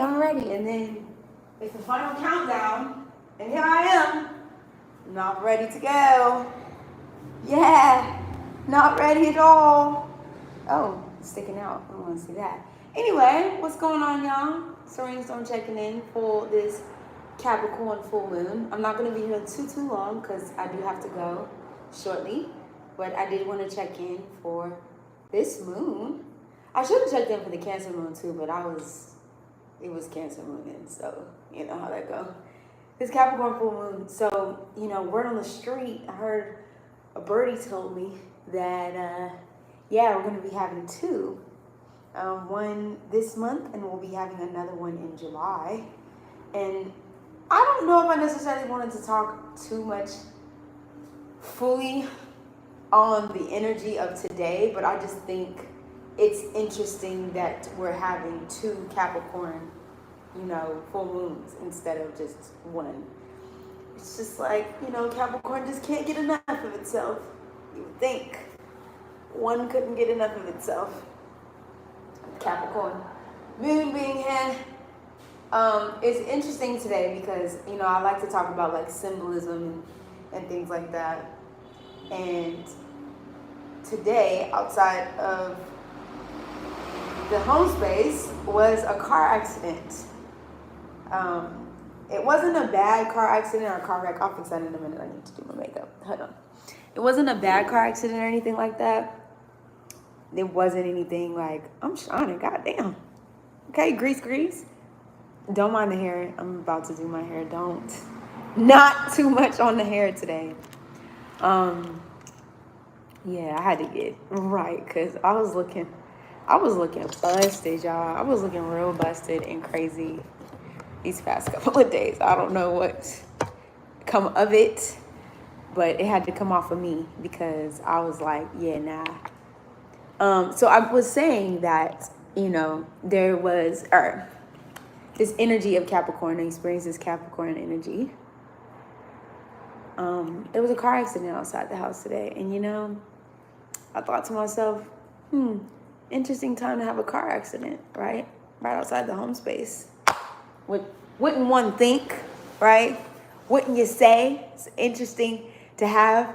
I'm ready. And then it's the final countdown, and here I am, not ready to go. Yeah, not ready at all. Oh, it's sticking out. I don't want to see that. Anyway, what's going on, y'all? Serene Storm checking in for this Capricorn full moon. I'm not going to be here too long because I do have to go shortly, but I did want to check in for this moon. I should have checked in for the Cancer moon too, but it was Cancer moon, and so you know how that goes. This Capricorn full moon. So word on the street, I heard a birdie told me that yeah, we're going to be having two. One this month, and we'll be having another one in July. And I don't know if I necessarily wanted to talk too much fully on the energy of today, but I just think it's interesting that we're having two Capricorn, full moons instead of just one. It's just like, Capricorn just can't get enough of itself. You would think one couldn't get enough of itself. Capricorn moon being here. It's interesting today because, I like to talk about like symbolism and things like that. And today, outside of the home space, was a car accident. It wasn't a bad car accident or a car wreck. I'll fix that in a minute. I need to do my makeup. Hold on. It wasn't a bad car accident or anything like that. There wasn't anything like, I'm shining, goddamn. Okay, grease. Don't mind the hair. I'm about to do my hair. Not too much on the hair today. Yeah, I had to get right because I was looking busted, y'all. I was looking real busted and crazy these past couple of days. I don't know what come of it, but it had to come off of me because I was like, yeah, nah. So I was saying that, there was this energy of Capricorn. I experienced this Capricorn energy. There was a car accident outside the house today. And, I thought to myself, interesting time to have a car accident, right? Right outside the home space. Wouldn't one think, right? Wouldn't you say it's interesting to have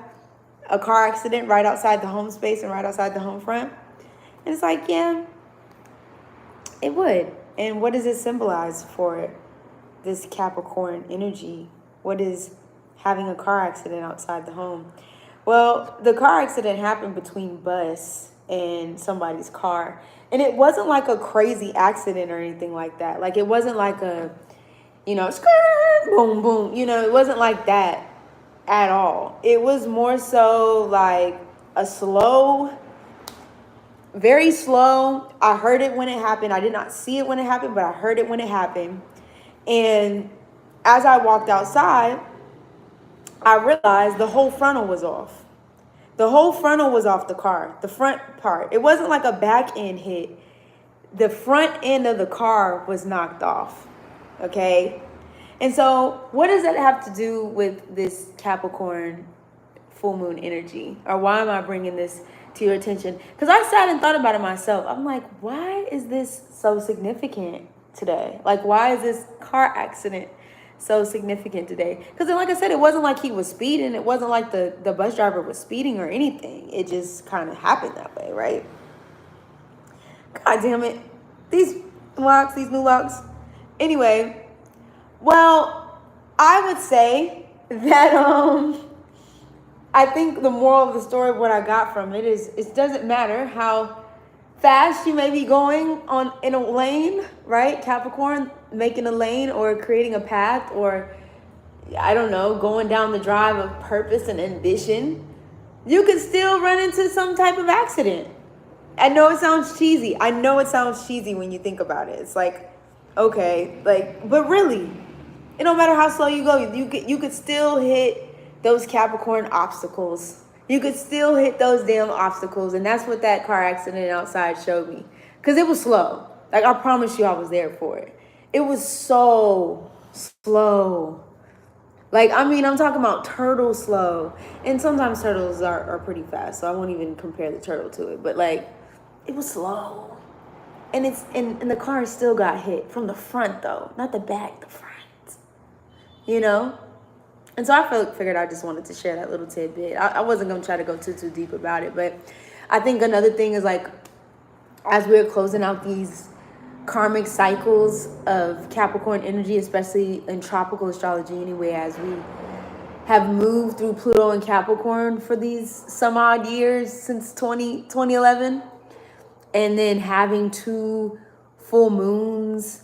a car accident right outside the home space and right outside the home front? And it's like, yeah, it would. And what does it symbolize for this Capricorn energy? What is having a car accident outside the home? Well, the car accident happened between bus and somebody's car. And it wasn't like a crazy accident or anything like that. Like, it wasn't like a, boom, boom. It wasn't like that at all. It was more so like a slow, very slow. I heard it when it happened. I did not see it when it happened, but I heard it when it happened. And as I walked outside, I realized the whole frontal was off. The whole frontal was off the car, the front part. It wasn't like a back end hit. The front end of the car was knocked off, okay? And so what does that have to do with this Capricorn full moon energy? Or why am I bringing this to your attention? Because I sat and thought about it myself. I'm like, why is this so significant today? Like, why is this car accident so significant today? Because like I said, it wasn't like he was speeding. It wasn't like the bus driver was speeding or anything. It just kind of happened that way, right? God damn it. These new locks. Anyway, well, I would say that I think the moral of the story of what I got from it is it doesn't matter how fast you may be going in a lane, right? Capricorn, making a lane or creating a path, or I don't know, going down the drive of purpose and ambition, you could still run into some type of accident. I know it sounds cheesy. When you think about it. It's like, okay, but really, it don't matter how slow you go. You could still hit those Capricorn obstacles. You could still hit those damn obstacles. And that's what that car accident outside showed me. Because it was slow. Like, I promise you I was there for it. It was so slow. Like, I mean, I'm talking about turtle slow. And sometimes turtles are pretty fast. So I won't even compare the turtle to it. But, like, it was slow. And and the car still got hit from the front though, not the back, the front. You know? And so I figured I just wanted to share that little tidbit. I wasn't gonna try to go too deep about it, but I think another thing is like, as we're closing out these karmic cycles of Capricorn energy, especially in tropical astrology anyway, as we have moved through Pluto and Capricorn for these some odd years since 2011, and then having 2 full moons,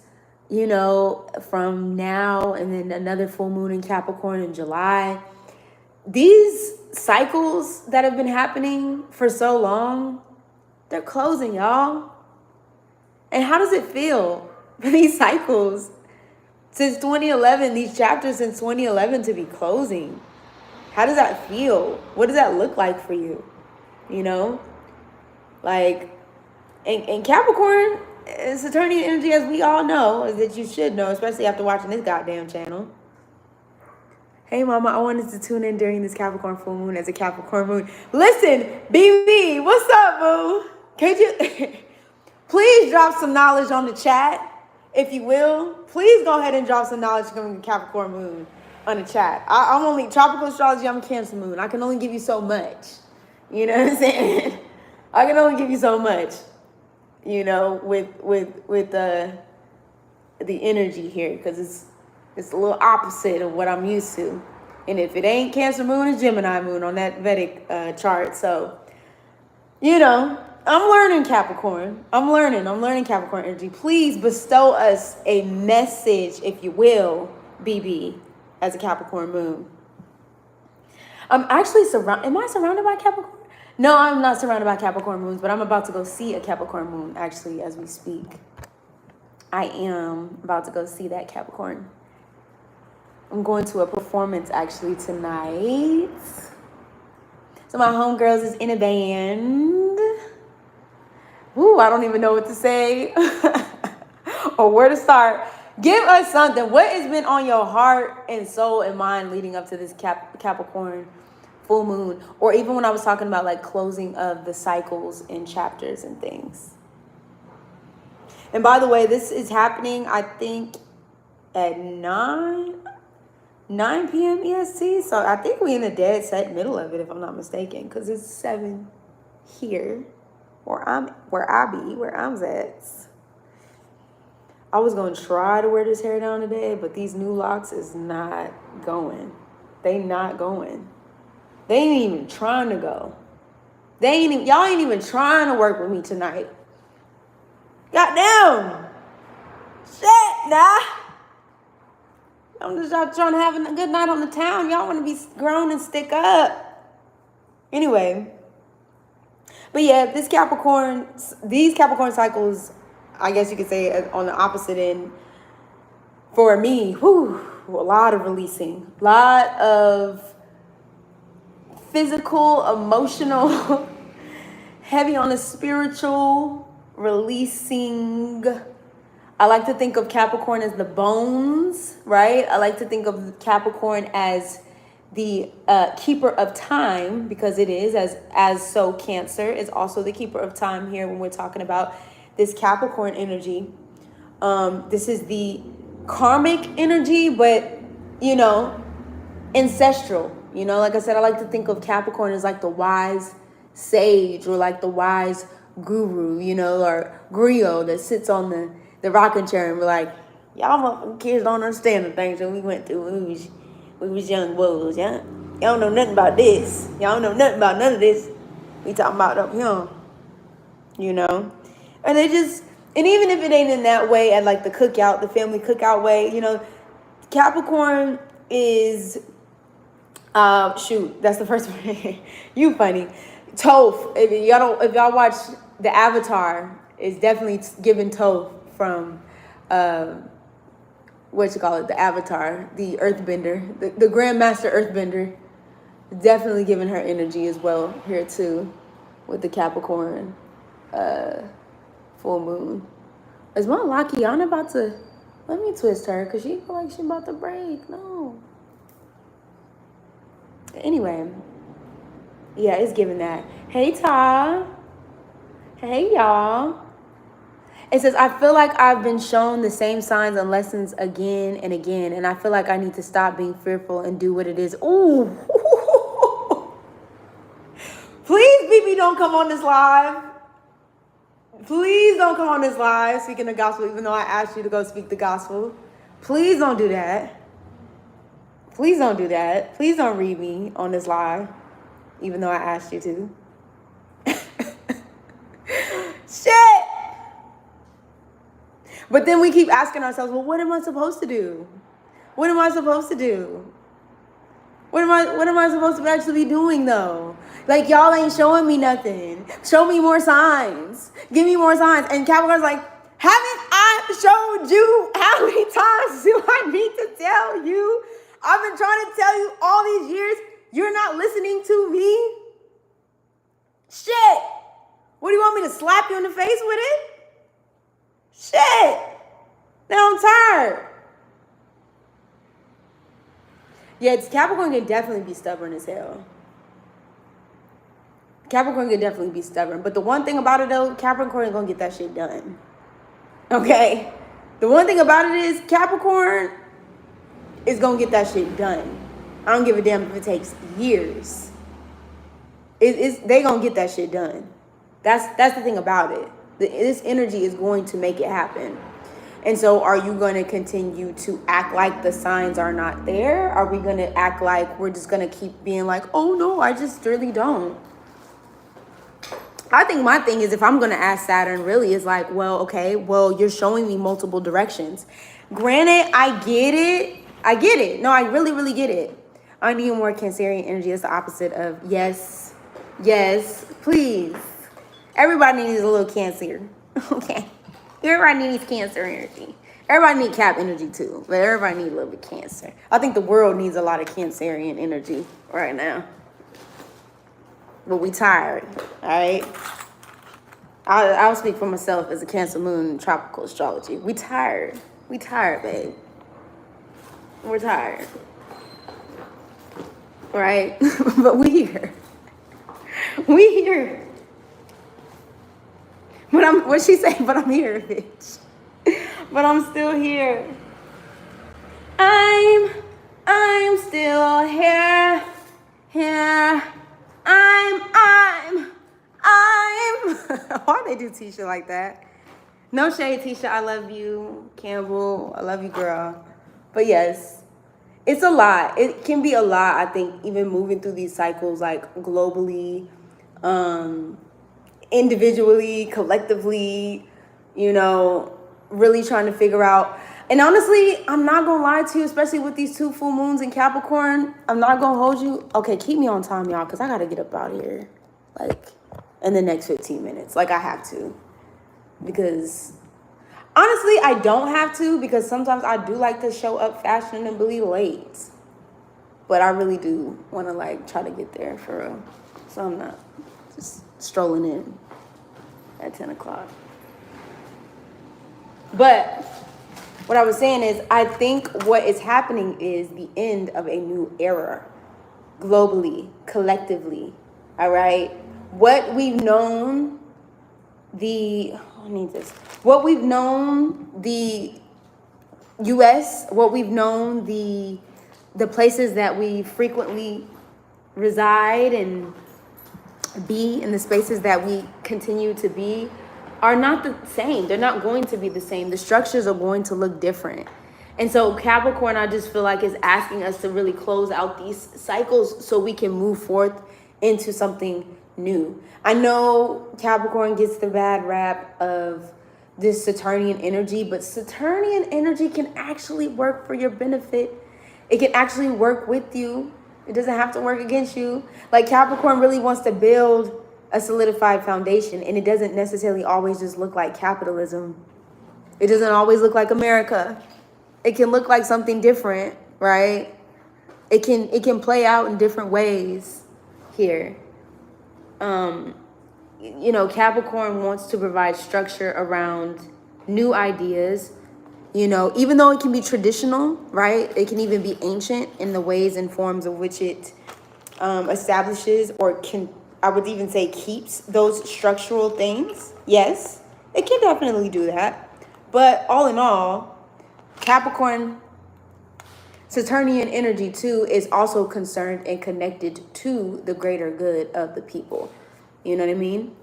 you know, from now, and then another full moon in Capricorn in July. These cycles that have been happening for so long, they're closing, y'all. And how does it feel for these cycles since 2011, these chapters since 2011 to be closing? How does that feel? What does that look like for you? You know? Like, and Capricorn is Saturnian energy, as we all know, as that you should know, especially after watching this goddamn channel. Hey, mama, I wanted to tune in during this Capricorn full moon as a Capricorn moon. Listen, BB, what's up, boo? Can't you... Please drop some knowledge on the chat, if you will. Please go ahead and drop some knowledge coming to Capricorn moon on the chat. I'm only tropical astrology. I'm a Cancer moon. I can only give you so much. You know what I'm saying? I can only give you so much. You know, with the energy here, because it's a little opposite of what I'm used to. And if it ain't Cancer moon, it's Gemini moon on that Vedic chart. So, you know, I'm learning Capricorn. I'm learning Capricorn energy. Please bestow us a message, if you will, BB, as a Capricorn moon. I'm actually am I surrounded by Capricorn? No, I'm not surrounded by Capricorn moons, but I'm about to go see a Capricorn moon, actually, as we speak. I am about to go see that Capricorn. I'm going to a performance, actually, tonight. So my homegirls is in a band. Ooh, I don't even know what to say or where to start. Give us something. What has been on your heart and soul and mind leading up to this Capricorn full moon? Or even when I was talking about like closing of the cycles and chapters and things. And by the way, this is happening, I think, at 9 p.m. EST. So I think we're in the dead set middle of it, if I'm not mistaken, because it's 7 here. Where I'm at. I was gonna try to wear this hair down today, but these new locks is not going. They not going. They ain't even trying to go. Y'all ain't even trying to work with me tonight. Goddamn. Shit, nah. I'm just out trying to have a good night on the town. Y'all want to be grown and stick up. Anyway. But yeah, these Capricorn cycles, I guess you could say on the opposite end, for me, a lot of releasing, a lot of physical, emotional, heavy on the spiritual, releasing. I like to think of Capricorn as the bones, right? I like to think of Capricorn as the keeper of time, because it is, as so Cancer is also the keeper of time here when we're talking about this Capricorn energy. This is the karmic energy, but, you know, ancestral. You know, like I said, I like to think of Capricorn as like the wise sage, or like the wise guru, you know, or griot that sits on the rocking chair and be like, y'all motherfucking kids don't understand the things that we went through when we was young boys, yeah? Y'all don't know nothing about this. Y'all don't know nothing about none of this. We talking about up here, you know? And even if it ain't in that way, at like the cookout, the family cookout way, you know, Capricorn is, that's the first one. You funny. Toph, if y'all watch the Avatar, is definitely giving Toph from, the Avatar, the Earthbender, the Grandmaster Earthbender, definitely giving her energy as well here too, with the Capricorn full moon. Is my Lakiana about to, let me twist her, because she feel like she about to break. No. Anyway, yeah, it's giving that. Hey, Ta. Hey, y'all. It says, I feel like I've been shown the same signs and lessons again and again, and I feel like I need to stop being fearful and do what it is. Ooh. Please, BB, don't come on this live. Please don't come on this live speaking the gospel, even though I asked you to go speak the gospel. Please don't do that. Please don't do that. Please don't read me on this live, even though I asked you to. Shit. But then we keep asking ourselves, well, what am I supposed to do? What am I supposed to do? What am I supposed to actually be doing though? Like, y'all ain't showing me nothing. Show me more signs. Give me more signs. And Capricorn's like, haven't I showed you? How many times do I need to tell you? I've been trying to tell you all these years. You're not listening to me? Shit. What do you want me to slap you in the face with it? Shit. Now I'm tired. Yeah, Capricorn can definitely be stubborn as hell. Capricorn can definitely be stubborn. But the one thing about it though, Capricorn is gonna get that shit done. Okay? The one thing about it is Capricorn is gonna get that shit done. I don't give a damn if it takes years. They gonna get that shit done. That's the thing about it. This energy is going to make it happen. And so are you going to continue to act like the signs are not there? Are we going to act like we're just going to keep being like, oh no, I just really don't? I think my thing is, if I'm going to ask Saturn, really is like, well, okay, well, you're showing me multiple directions. Granted, I get it. No, I really, really get it. I need more Cancerian energy. It's the opposite of yes, please. Everybody needs a little Cancer. Okay. Everybody needs Cancer energy. Everybody needs Cap energy too, but everybody needs a little bit of Cancer. I think the world needs a lot of Cancerian energy right now. But we tired, all right? I'll speak for myself as a Cancer moon in tropical astrology. We tired. We tired, babe. We're tired. Right? But we here. We here. But what'd she say? But I'm here, bitch. But I'm still here. I'm still here. Why they do Tisha like that? No shade, Tisha. I love you. Campbell, I love you, girl. But yes, it's a lot. It can be a lot, I think, even moving through these cycles, like globally, individually, collectively, really trying to figure out. And honestly, I'm not gonna lie to you, especially with these 2 full moons in Capricorn. I'm not gonna hold you. Okay, keep me on time, y'all, because I gotta get up out of here, like, in the next 15 minutes. Like, I have to. Because, honestly, I don't have to, because sometimes I do like to show up fashionably late. But I really do want to, like, try to get there for real. So I'm not just strolling in at 10 o'clock. But what I was saying is, I think what is happening is the end of a new era, globally, collectively, all right? What we've known, what we've known the U.S., what we've known the places that we frequently reside and be, in the spaces that we continue to be, are not the same. They're not going to be the same. The structures are going to look different. And so Capricorn, I just feel like, is asking us to really close out these cycles so we can move forth into something new. I know Capricorn gets the bad rap of this Saturnian energy, but Saturnian energy can actually work for your benefit. It can actually work with you. It doesn't have to work against you. Like, Capricorn really wants to build a solidified foundation, and it doesn't necessarily always just look like capitalism. It doesn't always look like America. It can look like something different, right? It can play out in different ways here. Capricorn wants to provide structure around new ideas, even though it can be traditional, right? It can even be ancient in the ways and forms of which it establishes, or I would even say keeps those structural things. Yes, It can definitely do that. But all in all, Capricorn Saturnian energy too is also concerned and connected to the greater good of the people. You know what I mean?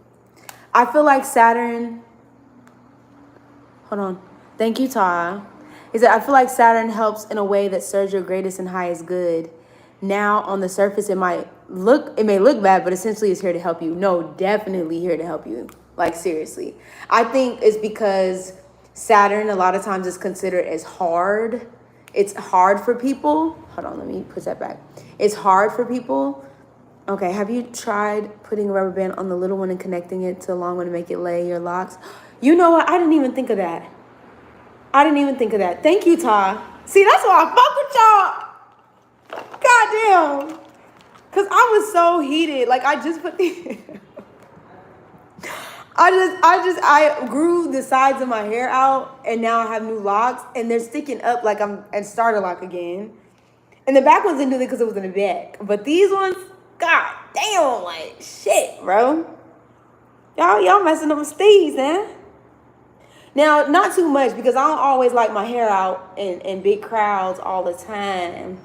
I feel like Saturn, hold on. Thank you, Ta. Is that I feel like Saturn helps in a way that serves your greatest and highest good. Now on the surface, it may look bad, but essentially it's here to help you. No, definitely here to help you. Like seriously. I think it's because Saturn a lot of times is considered as hard. It's hard for people. Hold on, let me put that back. It's hard for people. Okay, have you tried putting a rubber band on the little one and connecting it to the long one to make it lay your locks? You know what? I didn't even think of that. Thank you, Ta. See, that's why I fuck with y'all. Goddamn. Because I was so heated. Like, I just put the... I grew the sides of my hair out, and now I have new locks, and they're sticking up like I'm at starter lock again. And the back ones didn't do that because it was in the back. But these ones, god damn, like, shit, bro. Y'all messing up my steez, man. Now, not too much, because I don't always like my hair out in big crowds all the time.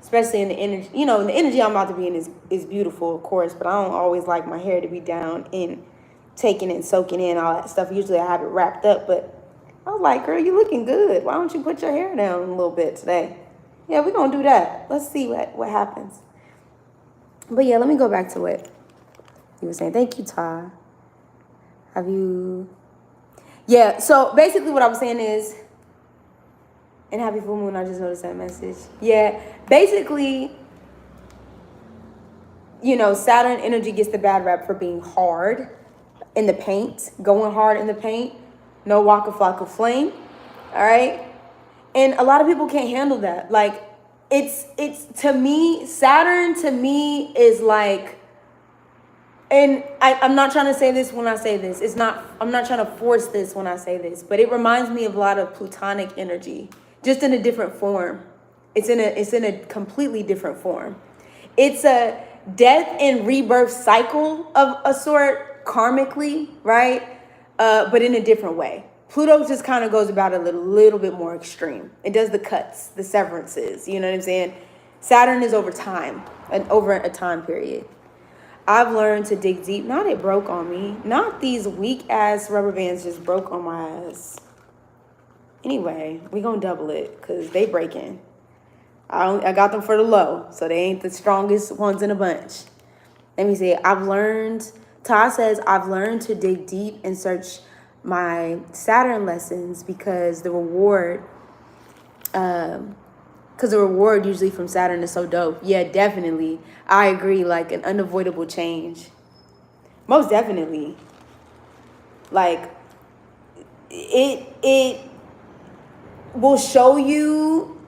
Especially in the energy, you know, the energy I'm about to be in is beautiful, of course, but I don't always like my hair to be down in taking and soaking in all that stuff. Usually I have it wrapped up, but I was like, girl, you looking good. Why don't you put your hair down a little bit today? Yeah, we're going to do that. Let's see what happens. But yeah, let me go back to what you were saying. Thank you, Ta. Have you... Yeah, so basically what I was saying is, and happy full moon, I just noticed that message. Yeah, basically, you know, Saturn energy gets the bad rap for being hard in the paint, going hard in the paint, no waka flocka flame, all right? And a lot of people can't handle that. Like, it's to me, Saturn to me is like, and I'm not trying to say this when I say this. I'm not trying to force this when I say this, but it reminds me of a lot of Plutonic energy, just in a different form. It's in a completely different form. It's a death and rebirth cycle of a sort, karmically, right? But in a different way. Pluto just kind of goes about it a little bit more extreme. It does the cuts, the severances, you know what I'm saying? Saturn is over time, and over a time period. I've learned to dig deep. Not it broke on me. Not these weak ass rubber bands just broke on my ass. Anyway, we gonna double it because they breaking. I got them for the low, so they ain't the strongest ones in a bunch. Let me see. Ta says, I've learned to dig deep and search my Saturn lessons because the reward usually from Saturn is so dope. Yeah, definitely. I agree, like an unavoidable change. Most definitely. Like, it will show you.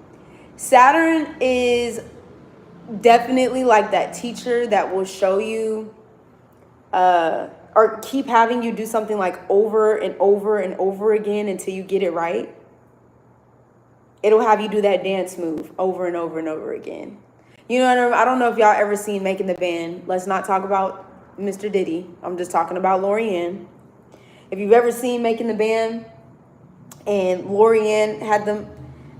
Saturn is definitely like that teacher that will show you or keep having you do something like over and over and over again until you get it right. It'll have you do that dance move over and over and over again. You know what I mean? I don't know if y'all ever seen Making the Band. Let's not talk about Mr. Diddy. I'm just talking about Lorianne. If you've ever seen Making the Band and Lorianne had them,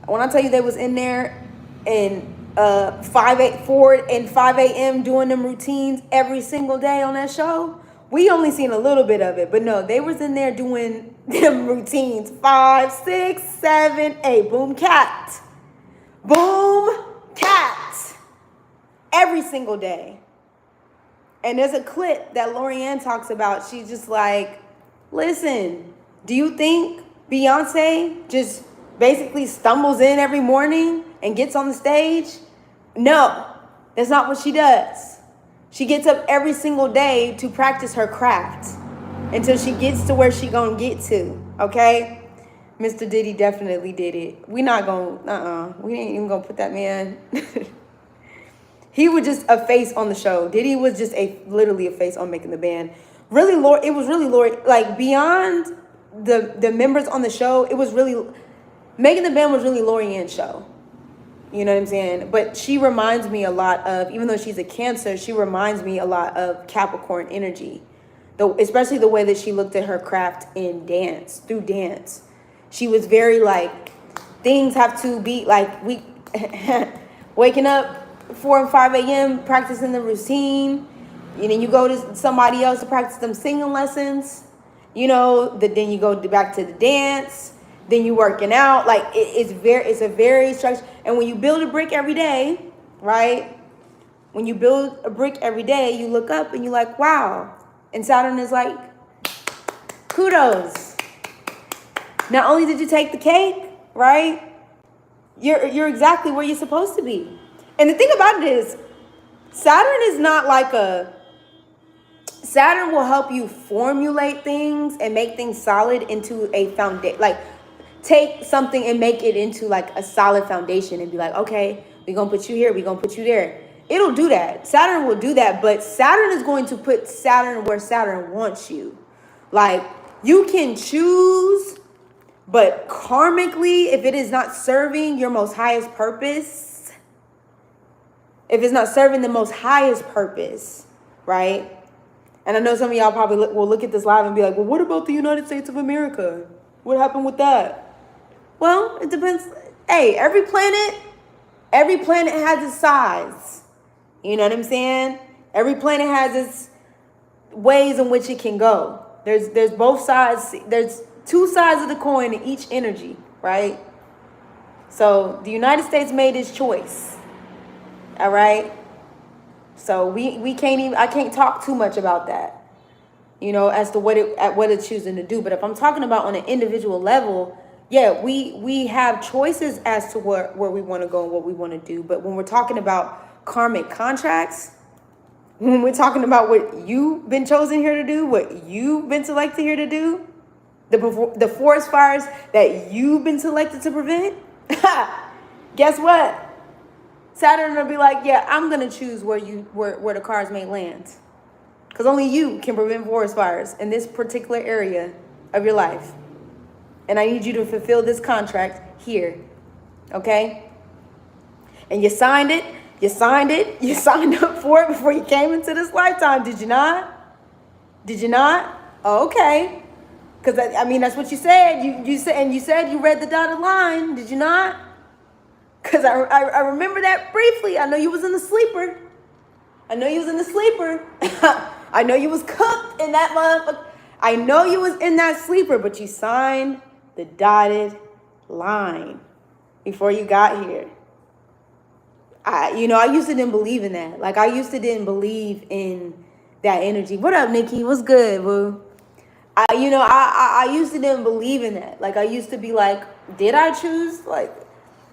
when I tell you they was in there and 4 and 5 a.m. doing them routines every single day on that show, we only seen a little bit of it, but no, they was in there doing them routines 5, 6, 7, 8. Boom, cat. Boom, cat. Every single day. And there's a clip that Lorianne talks about. She's just like, listen, do you think Beyonce just basically stumbles in every morning and gets on the stage? No, that's not what she does. She gets up every single day to practice her craft until she gets to where she gonna get to, okay? Mr. Diddy definitely did it. We not gonna, we ain't even gonna put that man. He was just a face on the show. Diddy was just literally a face on Making the Band. Really, it was really Lori, like beyond the members on the show, it was really, Making the Band was really Lorianne's show. You know what I'm saying? But she reminds me a lot of, even though she's a Cancer, she reminds me a lot of Capricorn energy. especially the way that she looked at her craft in dance, through dance. She was very like, things have to be like, we waking up 4 and 5 a.m. practicing the routine. And then you go to somebody else to practice them singing lessons. Then you go back to the dance. Then you working out. Like it's a very structured. And when you build a brick every day, right? When you build a brick every day, you look up and you're like, wow. And Saturn is like, kudos. Not only did you take the cake, right? You're exactly where you're supposed to be. And the thing about it is, Saturn is not like Saturn will help you formulate things and make things solid into a foundation. Like, take something and make it into like a solid foundation and be like, okay, we're going to put you here, we're going to put you there. It'll do that. Saturn will do that, but Saturn is going to put Saturn where Saturn wants you. Like, you can choose, but karmically, if it is not serving your most highest purpose, if it's not serving the most highest purpose, right? And I know some of y'all probably will look at this live and be like, well, what about the United States of America? What happened with that? Well, it depends. Hey, every planet has its size. You know what I'm saying? Every planet has its ways in which it can go. There's both sides. There's two sides of the coin in each energy, right? So the United States made its choice. All right? So we can't even, I can't talk too much about that, as to what it's choosing to do. But if I'm talking about on an individual level, yeah, we have choices as to where we want to go and what we want to do. But when we're talking about karmic contracts, when we're talking about what you've been chosen here to do, what you've been selected here to do, the forest fires that you've been selected to prevent, guess what? Saturn will be like, yeah, I'm going to choose where the cars may land. Because only you can prevent forest fires in this particular area of your life. And I need you to fulfill this contract here. Okay? And you signed it. You signed up for it before you came into this lifetime. Did you not? Did you not? Oh, okay. Because, that's what you said. You said you read the dotted line. Did you not? Because I remember that briefly. I know you was in the sleeper. I know you was cooked in that motherfucker. I know you was in that sleeper, but you signed the dotted line before you got here. I used to didn't believe in that. Like, I used to didn't believe in that energy. What up, Nikki? What's good, boo? I used to didn't believe in that. Like, I used to be like, did I choose? Like,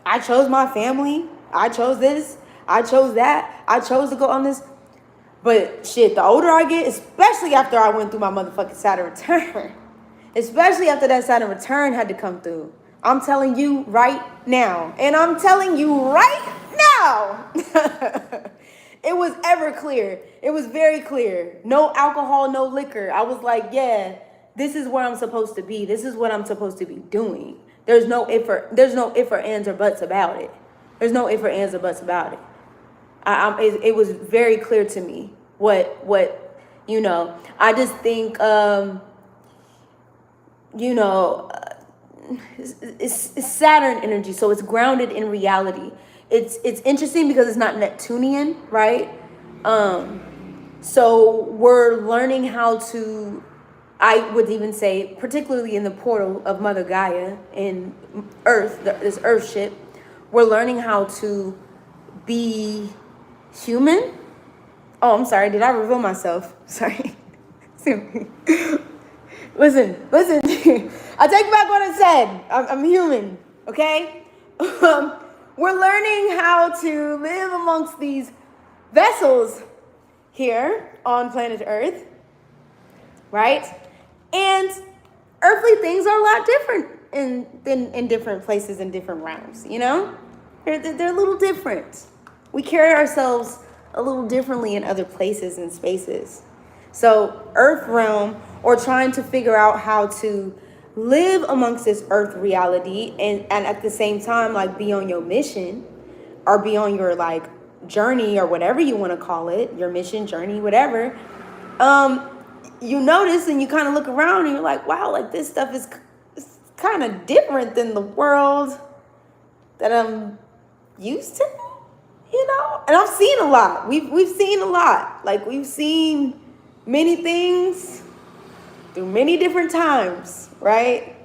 I chose my family. I chose this. I chose that. I chose to go on this. But shit, the older I get, especially after I went through my motherfucking Saturn return, especially after that Saturn return had to come through, I'm telling you right now, and I'm telling you right now, it was ever clear. It was very clear. No alcohol, no liquor. I was like, yeah, this is where I'm supposed to be. This is what I'm supposed to be doing. There's no if or ands or buts about it. There's no if or ands or buts about it. It was very clear to me what I just think it's Saturn energy, so it's grounded in reality. It's interesting because it's not Neptunian, right? So we're learning how to, I would even say, particularly in the portal of Mother Gaia in Earth, this Earth ship, we're learning how to be human. Oh, I'm sorry. Did I reveal myself? Sorry. Listen. I take back what I said. I'm human, okay? We're learning how to live amongst these vessels here on planet Earth, right? And earthly things are a lot different in different places and different realms, They're a little different. We carry ourselves a little differently in other places and spaces. So Earth realm, or trying to figure out how to live amongst this Earth reality and at the same time, like, be on your mission or be on your, journey or whatever you want to call it, your mission, journey, whatever. you notice and you kind of look around and you're like, wow, like this stuff is kind of different than the world that I'm used to, you know? And I've seen a lot. We've seen a lot. Like, we've seen many things through many different times, right?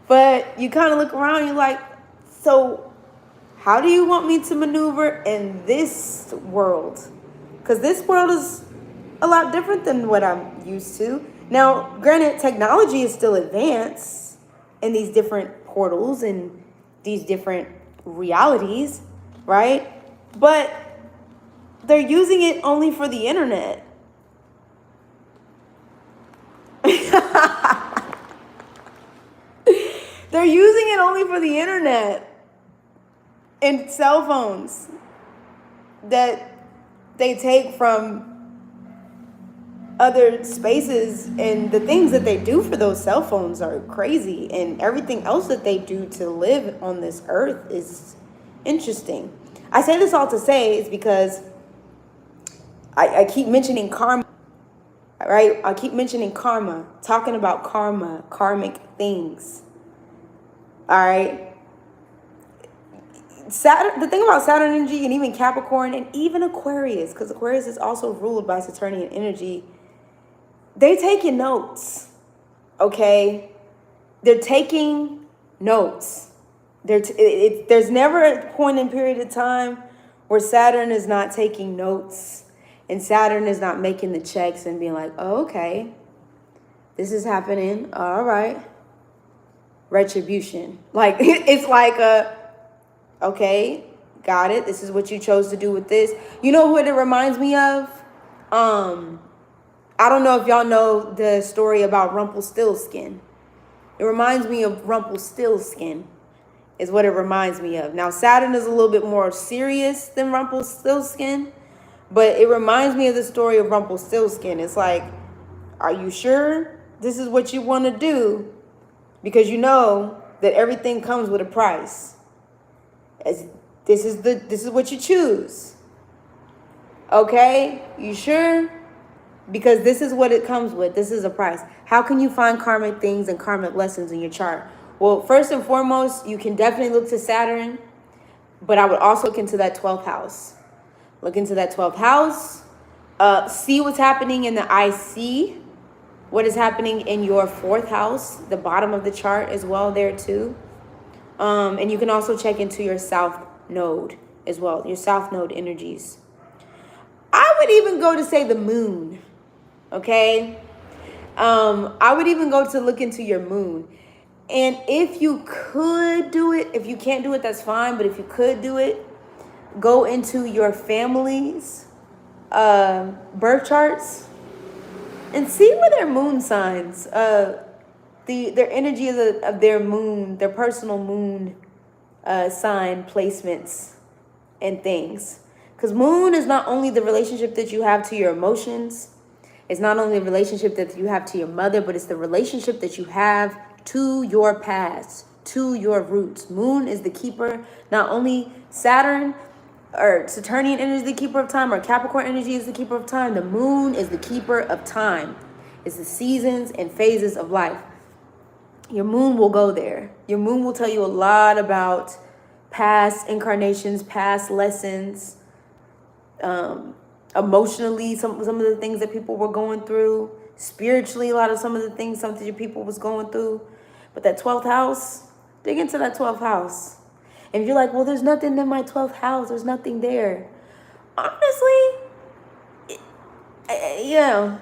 But you kind of look around and you're like, so how do you want me to maneuver in this world? Because this world is a lot different than what I'm used to. Now, granted, technology is still advanced in these different portals and these different realities, right? But they're using it only for the internet. They're using it only for the internet and cell phones that they take from other spaces, and the things that they do for those cell phones are crazy, and everything else that they do to live on this earth is interesting. I say this all to say is because I keep mentioning karma, right? I keep mentioning karma, talking about karma, karmic things. All right. Saturn, the thing about Saturn energy and even Capricorn and even Aquarius, because Aquarius is also ruled by Saturnian energy, they taking notes, okay? They're taking notes. There's never a point in period of time where Saturn is not taking notes and Saturn is not making the checks and being like, oh, okay, this is happening, all right. Retribution. Like, it's like okay, got it. This is what you chose to do with this. You know what it reminds me of? I don't know if y'all know the story about Rumpelstiltskin. It reminds me of Rumpelstiltskin is what it reminds me of. Now, Saturn is a little bit more serious than Rumpelstiltskin, but it reminds me of the story of Rumpelstiltskin. It's like, are you sure this is what you want to do? Because you know that everything comes with a price. This is what you choose. Okay? You sure? Because this is what it comes with. This is a price. How can you find karmic things and karmic lessons in your chart? Well, first and foremost, you can definitely look to Saturn, but I would also look into that 12th house. Look into that 12th house. See what's happening in the IC. What is happening in your 4th house, the bottom of the chart as well there too. And you can also check into your South Node as well, your South Node energies. I would even go to say the moon, okay? I would even go to look into your moon. And if you could do it, if you can't do it, that's fine. But if you could do it, go into your family's birth charts and see where their moon signs, their energy of their moon, their personal moon sign placements and things. Because moon is not only the relationship that you have to your emotions, it's not only the relationship that you have to your mother, but it's the relationship that you have to your past, to your roots. Moon is the keeper. Not only Saturn or Saturnian energy is the keeper of time, or Capricorn energy is the keeper of time. The moon is the keeper of time. It's the seasons and phases of life. Your moon will go there. Your moon will tell you a lot about past incarnations, past lessons, emotionally, some of the things that people were going through, spiritually, a lot of some of the things some of the people was going through. But that 12th house, dig into that 12th house. And if you're like, well, there's nothing in my 12th house, there's nothing there. Honestly, yeah.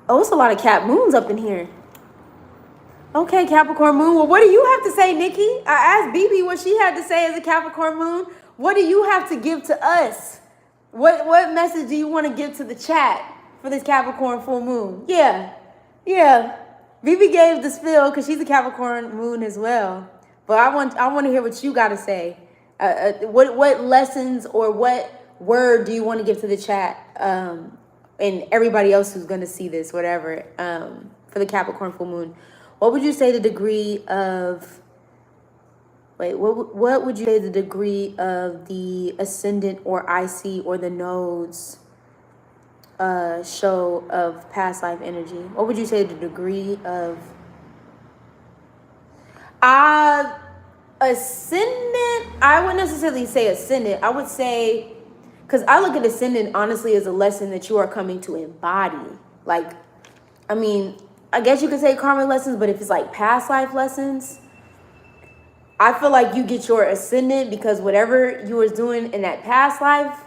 Oh, it's a lot of Cap moons up in here. Okay, Capricorn moon. Well, what do you have to say, Nikki? I asked BB what she had to say as a Capricorn moon. What do you have to give to us? What message do you want to give to the chat for this Capricorn full moon? Yeah. BB gave the spiel because she's a Capricorn moon as well. But I want to hear what you got to say. What lessons or what word do you want to give to the chat? And everybody else who's going to see this, whatever, for the Capricorn full moon. What would you say the degree of, what would you say the degree of the ascendant or IC or the nodes show of past life energy? What would you say the degree of ascendant? I wouldn't necessarily say ascendant. I would say, because I look at ascendant honestly as a lesson that you are coming to embody. Like, I mean, I guess you could say karmic lessons, but if it's like past life lessons, I feel like you get your ascendant because whatever you was doing in that past life,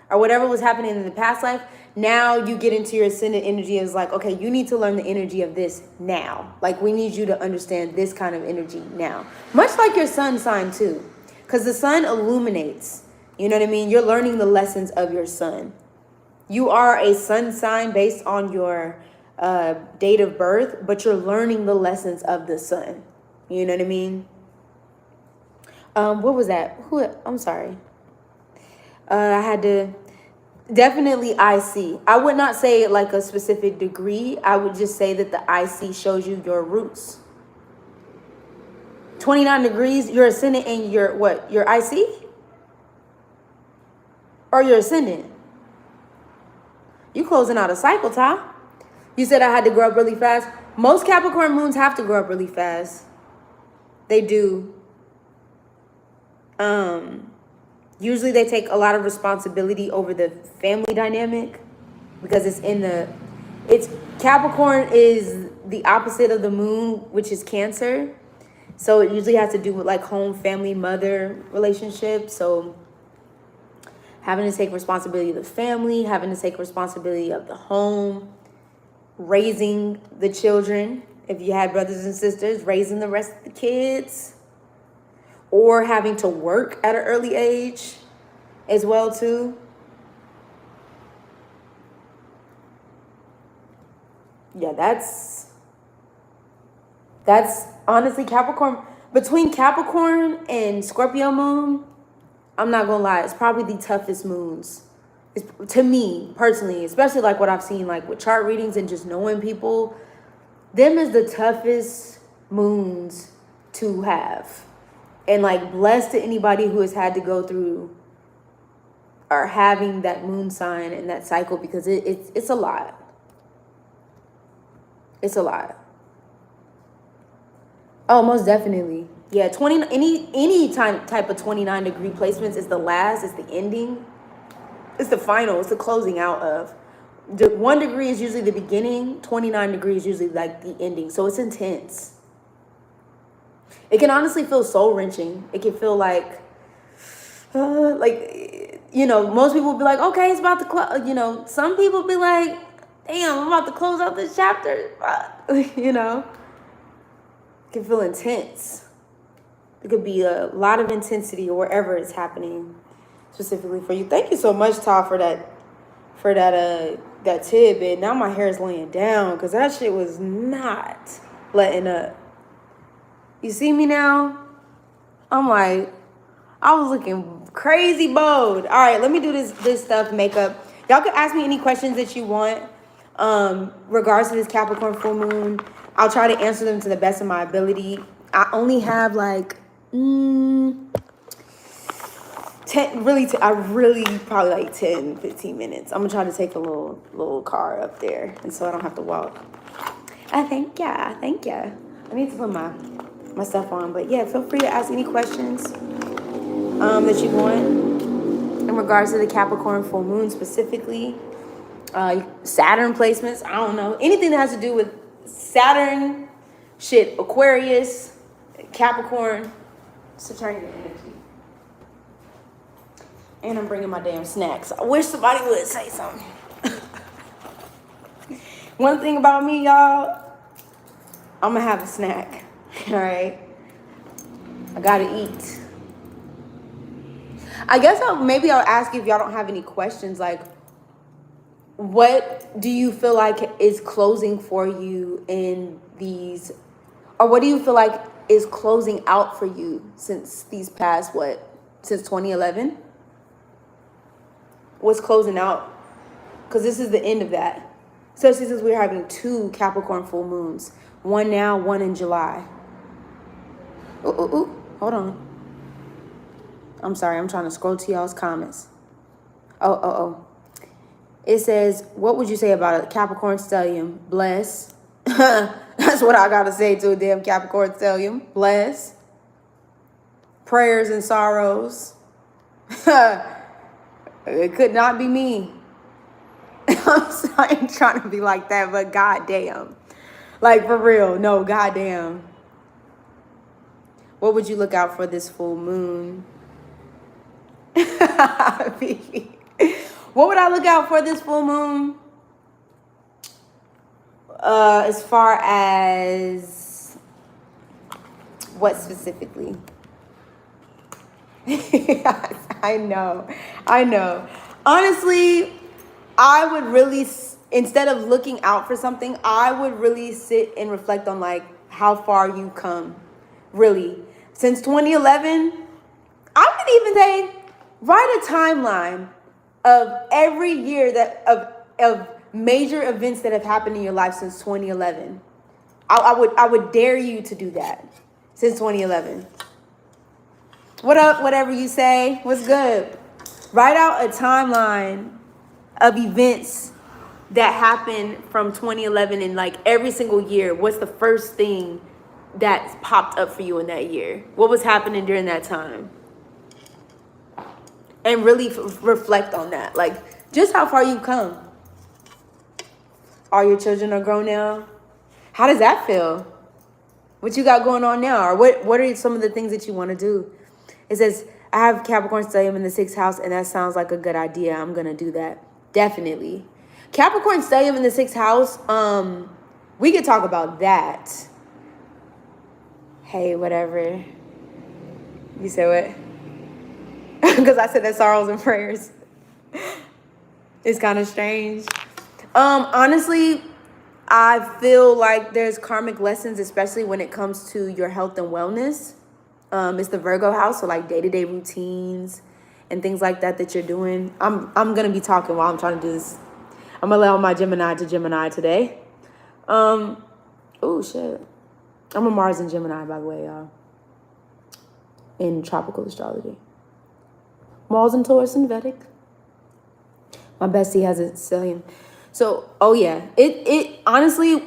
or whatever was happening in the past life, now you get into your ascendant energy as like, okay, you need to learn the energy of this now. Like, we need you to understand this kind of energy now. Much like your sun sign too, because the sun illuminates. You know what I mean? You're learning the lessons of your sun. You are a sun sign based on your date of birth, but you're learning the lessons of the sun. You know what I mean? What was that? I'm sorry. I had to definitely IC. I would not say like a specific degree. I would just say that the IC shows you your roots. 29 degrees, your ascendant and your what? Your IC? Or your ascendant? You closing out a cycle, Ty. You said I had to grow up really fast. Most Capricorn moons have to grow up really fast. They do. Usually they take a lot of responsibility over the family dynamic because it's Capricorn is the opposite of the moon, which is Cancer. So it usually has to do with like home, family, mother relationships. So having to take responsibility of the family, having to take responsibility of the home, raising the children. If you had brothers and sisters, raising the rest of the kids. Or having to work at an early age as well too. Yeah, that's honestly Capricorn. Between Capricorn and Scorpio moon, I'm not gonna lie, it's probably the toughest moons. To me personally, especially like what I've seen like with chart readings and just knowing people, them is the toughest moons to have. And like blessed to anybody who has had to go through or having that moon sign and that cycle, because it's a lot. It's a lot. Oh, most definitely. Yeah, any type of 29 degree placements is the last, it's the ending. It's the final, it's the closing out of. 1 degree is usually the beginning, 29 degrees is usually like the ending. So it's intense. It can honestly feel soul wrenching. It can feel like, you know, most people be like, okay, it's about to close. You know, some people be like, damn, I'm about to close out this chapter. You know, it can feel intense. It could be a lot of intensity or wherever it's happening specifically for you. Thank you so much, Todd, for that tidbit. Now my hair is laying down because that shit was not letting up. You see me now? I'm like, I was looking crazy bold. All right, let me do this stuff, makeup. Y'all can ask me any questions that you want regards to this Capricorn full moon. I'll try to answer them to the best of my ability. I only have like 10, probably like 10, 15 minutes. I'm gonna try to take a little car up there, and so I don't have to walk. Thank ya. I need to put my stuff on, but yeah, feel free to ask any questions that you want in regards to the Capricorn full moon specifically. Saturn placements, I don't know, anything that has to do with Saturn, Aquarius, Capricorn. Saturn energy. And I'm bringing my damn snacks. I wish somebody would say something. One thing about me, y'all, I'm gonna have a snack. All right, I gotta eat. I guess maybe I'll ask you if y'all don't have any questions. Like, what do you feel like is closing for you in these, or what do you feel like is closing out for you since these past since 2011? What's closing out? Because this is the end of that. Especially since we're having 2 Capricorn full moons, one now, one in July. Ooh, hold on. I'm sorry, I'm trying to scroll to y'all's comments. Oh. It says, what would you say about a Capricorn stellium? Bless. That's what I got to say to a damn Capricorn stellium. Bless. Prayers and sorrows. It could not be me. I ain't trying to be like that, but goddamn. Like, for real. No, goddamn. What would you look out for this full moon? What would I look out for this full moon? As far as what specifically? I know. Honestly, I would really, instead of looking out for something, I would really sit and reflect on like how far you come. Really. Since 2011, I would even say write a timeline of every year that of major events that have happened in your life since 2011. I would dare you to do that since 2011. What up, whatever you say? What's good? Write out a timeline of events that happened from 2011 and like every single year. What's the first thing that popped up for you in that year? What was happening during that time? And really reflect on that. Like, just how far you've come. All your children are grown now? How does that feel? What you got going on now? Or what are some of the things that you want to do? It says, I have Capricorn stellium in the 6th house, and that sounds like a good idea. I'm going to do that. Definitely. Capricorn stellium in the 6th house, we could talk about that. Hey, whatever. You said what? Because I said that sorrows and prayers. It's kind of strange. Honestly, I feel like there's karmic lessons, especially when it comes to your health and wellness. It's the Virgo house, so like day-to-day routines and things like that you're doing. I'm gonna be talking while I'm trying to do this. I'm gonna allow my Gemini to Gemini today. Oh shit. I'm a Mars and Gemini, by the way, y'all. In tropical astrology. Mars and Taurus and Vedic. My bestie has a stellium. So, oh yeah. It honestly,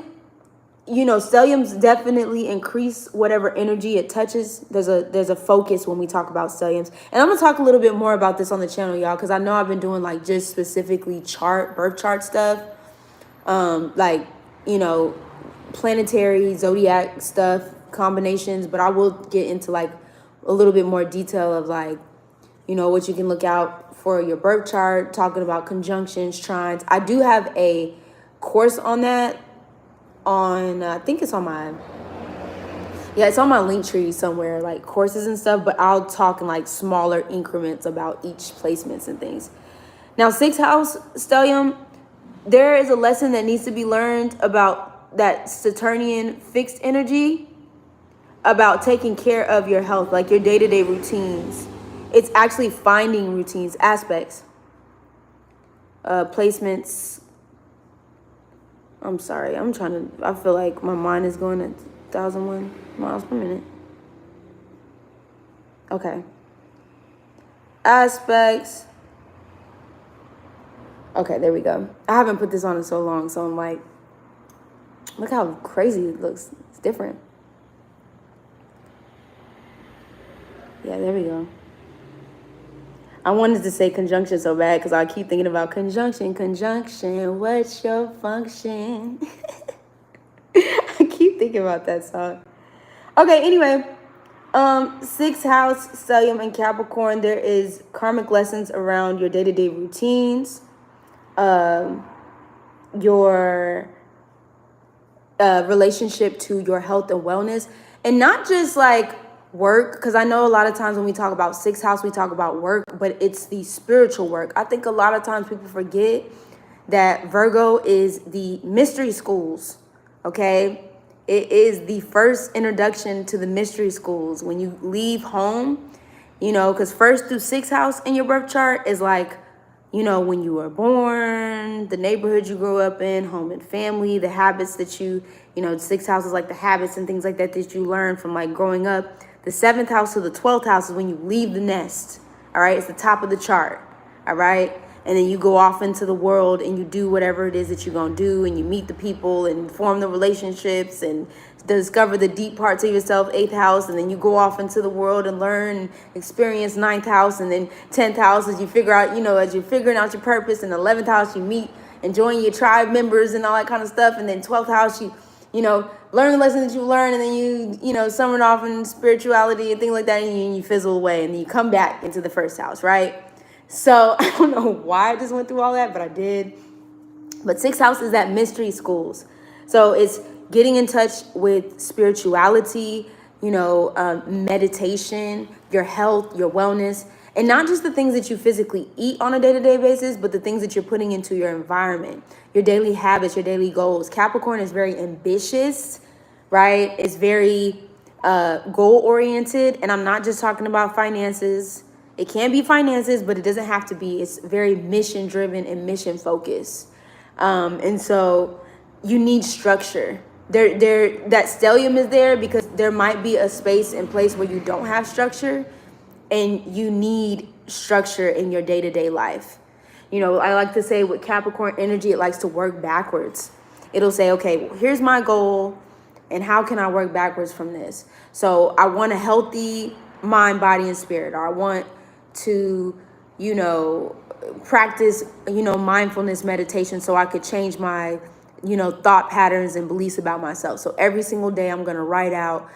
you know, stelliums definitely increase whatever energy it touches. There's a focus when we talk about stelliums. And I'm going to talk a little bit more about this on the channel, y'all, because I know I've been doing like just specifically birth chart stuff. Like, you know, planetary, zodiac stuff, combinations. But I will get into like a little bit more detail of like, you know, what you can look out for your birth chart, talking about conjunctions, trines. I do have a course on that on, I think it's on my, it's on my link tree somewhere, like courses and stuff, but I'll talk in like smaller increments about each placements and things. Now, 6th house stellium, there is a lesson that needs to be learned about that Saturnian fixed energy, about taking care of your health, like your day-to-day routines. It's actually finding routines, aspects, placements. I'm sorry. I feel like my mind is going at 1,001 miles per minute. Okay. Aspects. Okay, there we go. I haven't put this on in so long, so I'm like, look how crazy it looks. It's different. Yeah, there we go. I wanted to say conjunction so bad because I keep thinking about conjunction, what's your function? I keep thinking about that song. Okay, anyway, 6th house, stellium and Capricorn, there is karmic lessons around your day-to-day routines, your relationship to your health and wellness, and not just like work, because I know a lot of times when we talk about 6th house, we talk about work, but it's the spiritual work. I think a lot of times people forget that Virgo is the mystery schools, okay? It is the first introduction to the mystery schools. When you leave home, you know, because 1st through 6th house in your birth chart is like, you know, when you were born, the neighborhood you grew up in, home and family, the habits that you know, 6th house is like the habits and things like that you learn from like growing up. The 7th house to the 12th house is when you leave the nest. All right. It's the top of the chart. All right. and then you go off into the world and you do whatever it is that you're going to do, and you meet the people and form the relationships and discover the deep parts of yourself, 8th house, and then you go off into the world and learn and experience 9th house, and then 10th house as you figure out, as you're figuring out your purpose, and 11th house you meet and join your tribe members and all that kind of stuff, and then 12th house you learn the lessons that you learn, and then you summon off in spirituality and things like that, and you fizzle away, and then you come back into the 1st house, right? So I don't know why I just went through all that, but I did. But 6th house is that mystery schools. So it's getting in touch with spirituality, meditation, your health, your wellness, and not just the things that you physically eat on a day-to-day basis, but the things that you're putting into your environment, your daily habits, your daily goals. Capricorn is very ambitious, right? It's very goal-oriented, and I'm not just talking about finances. It can be finances, but it doesn't have to be. It's very mission-driven and mission-focused. And so you need structure. That stellium is there because there might be a space and place where you don't have structure, and you need structure in your day-to-day life. I like to say with Capricorn energy, it likes to work backwards. It'll say, okay, well, here's my goal, and how can I work backwards from this? So I want a healthy mind, body, and spirit, or I want to, practice, mindfulness meditation so I could change my, thought patterns and beliefs about myself. So every single day I'm going to write out,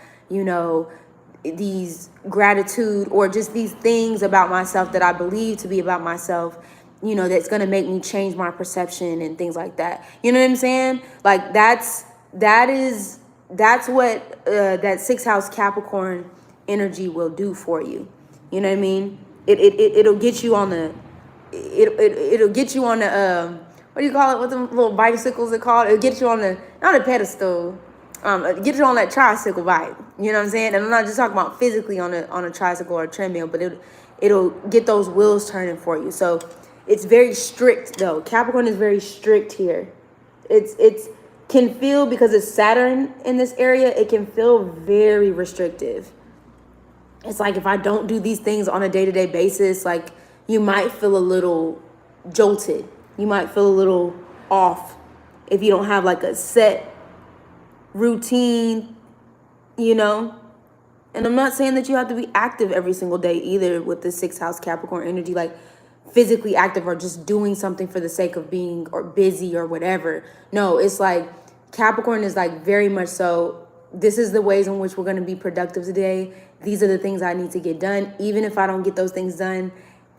these gratitude or just these things about myself that I believe to be about myself, that's going to make me change my perception and things like that. You know what I'm saying? Like that's what that 6th house Capricorn energy will do for you. You know what I mean? It'll get you on the, it'll get you on the, what do you call it? What the little bicycles are called? It'll get you on the, not a pedestal, get you on that tricycle bike. You know what I'm saying? And I'm not just talking about physically on a tricycle or a treadmill, but it'll get those wheels turning for you. So it's very strict though. Capricorn is very strict here. It's can feel, because it's Saturn in this area, it can feel very restrictive. It's like if I don't do these things on a day-to-day basis, like you might feel a little jolted. You might feel a little off if you don't have like a set routine, And I'm not saying that you have to be active every single day either with the 6th house Capricorn energy, like physically active or just doing something for the sake of being or busy or whatever. No, it's like Capricorn is like very much so, this is the ways in which we're going to be productive today. These are the things I need to get done. Even if I don't get those things done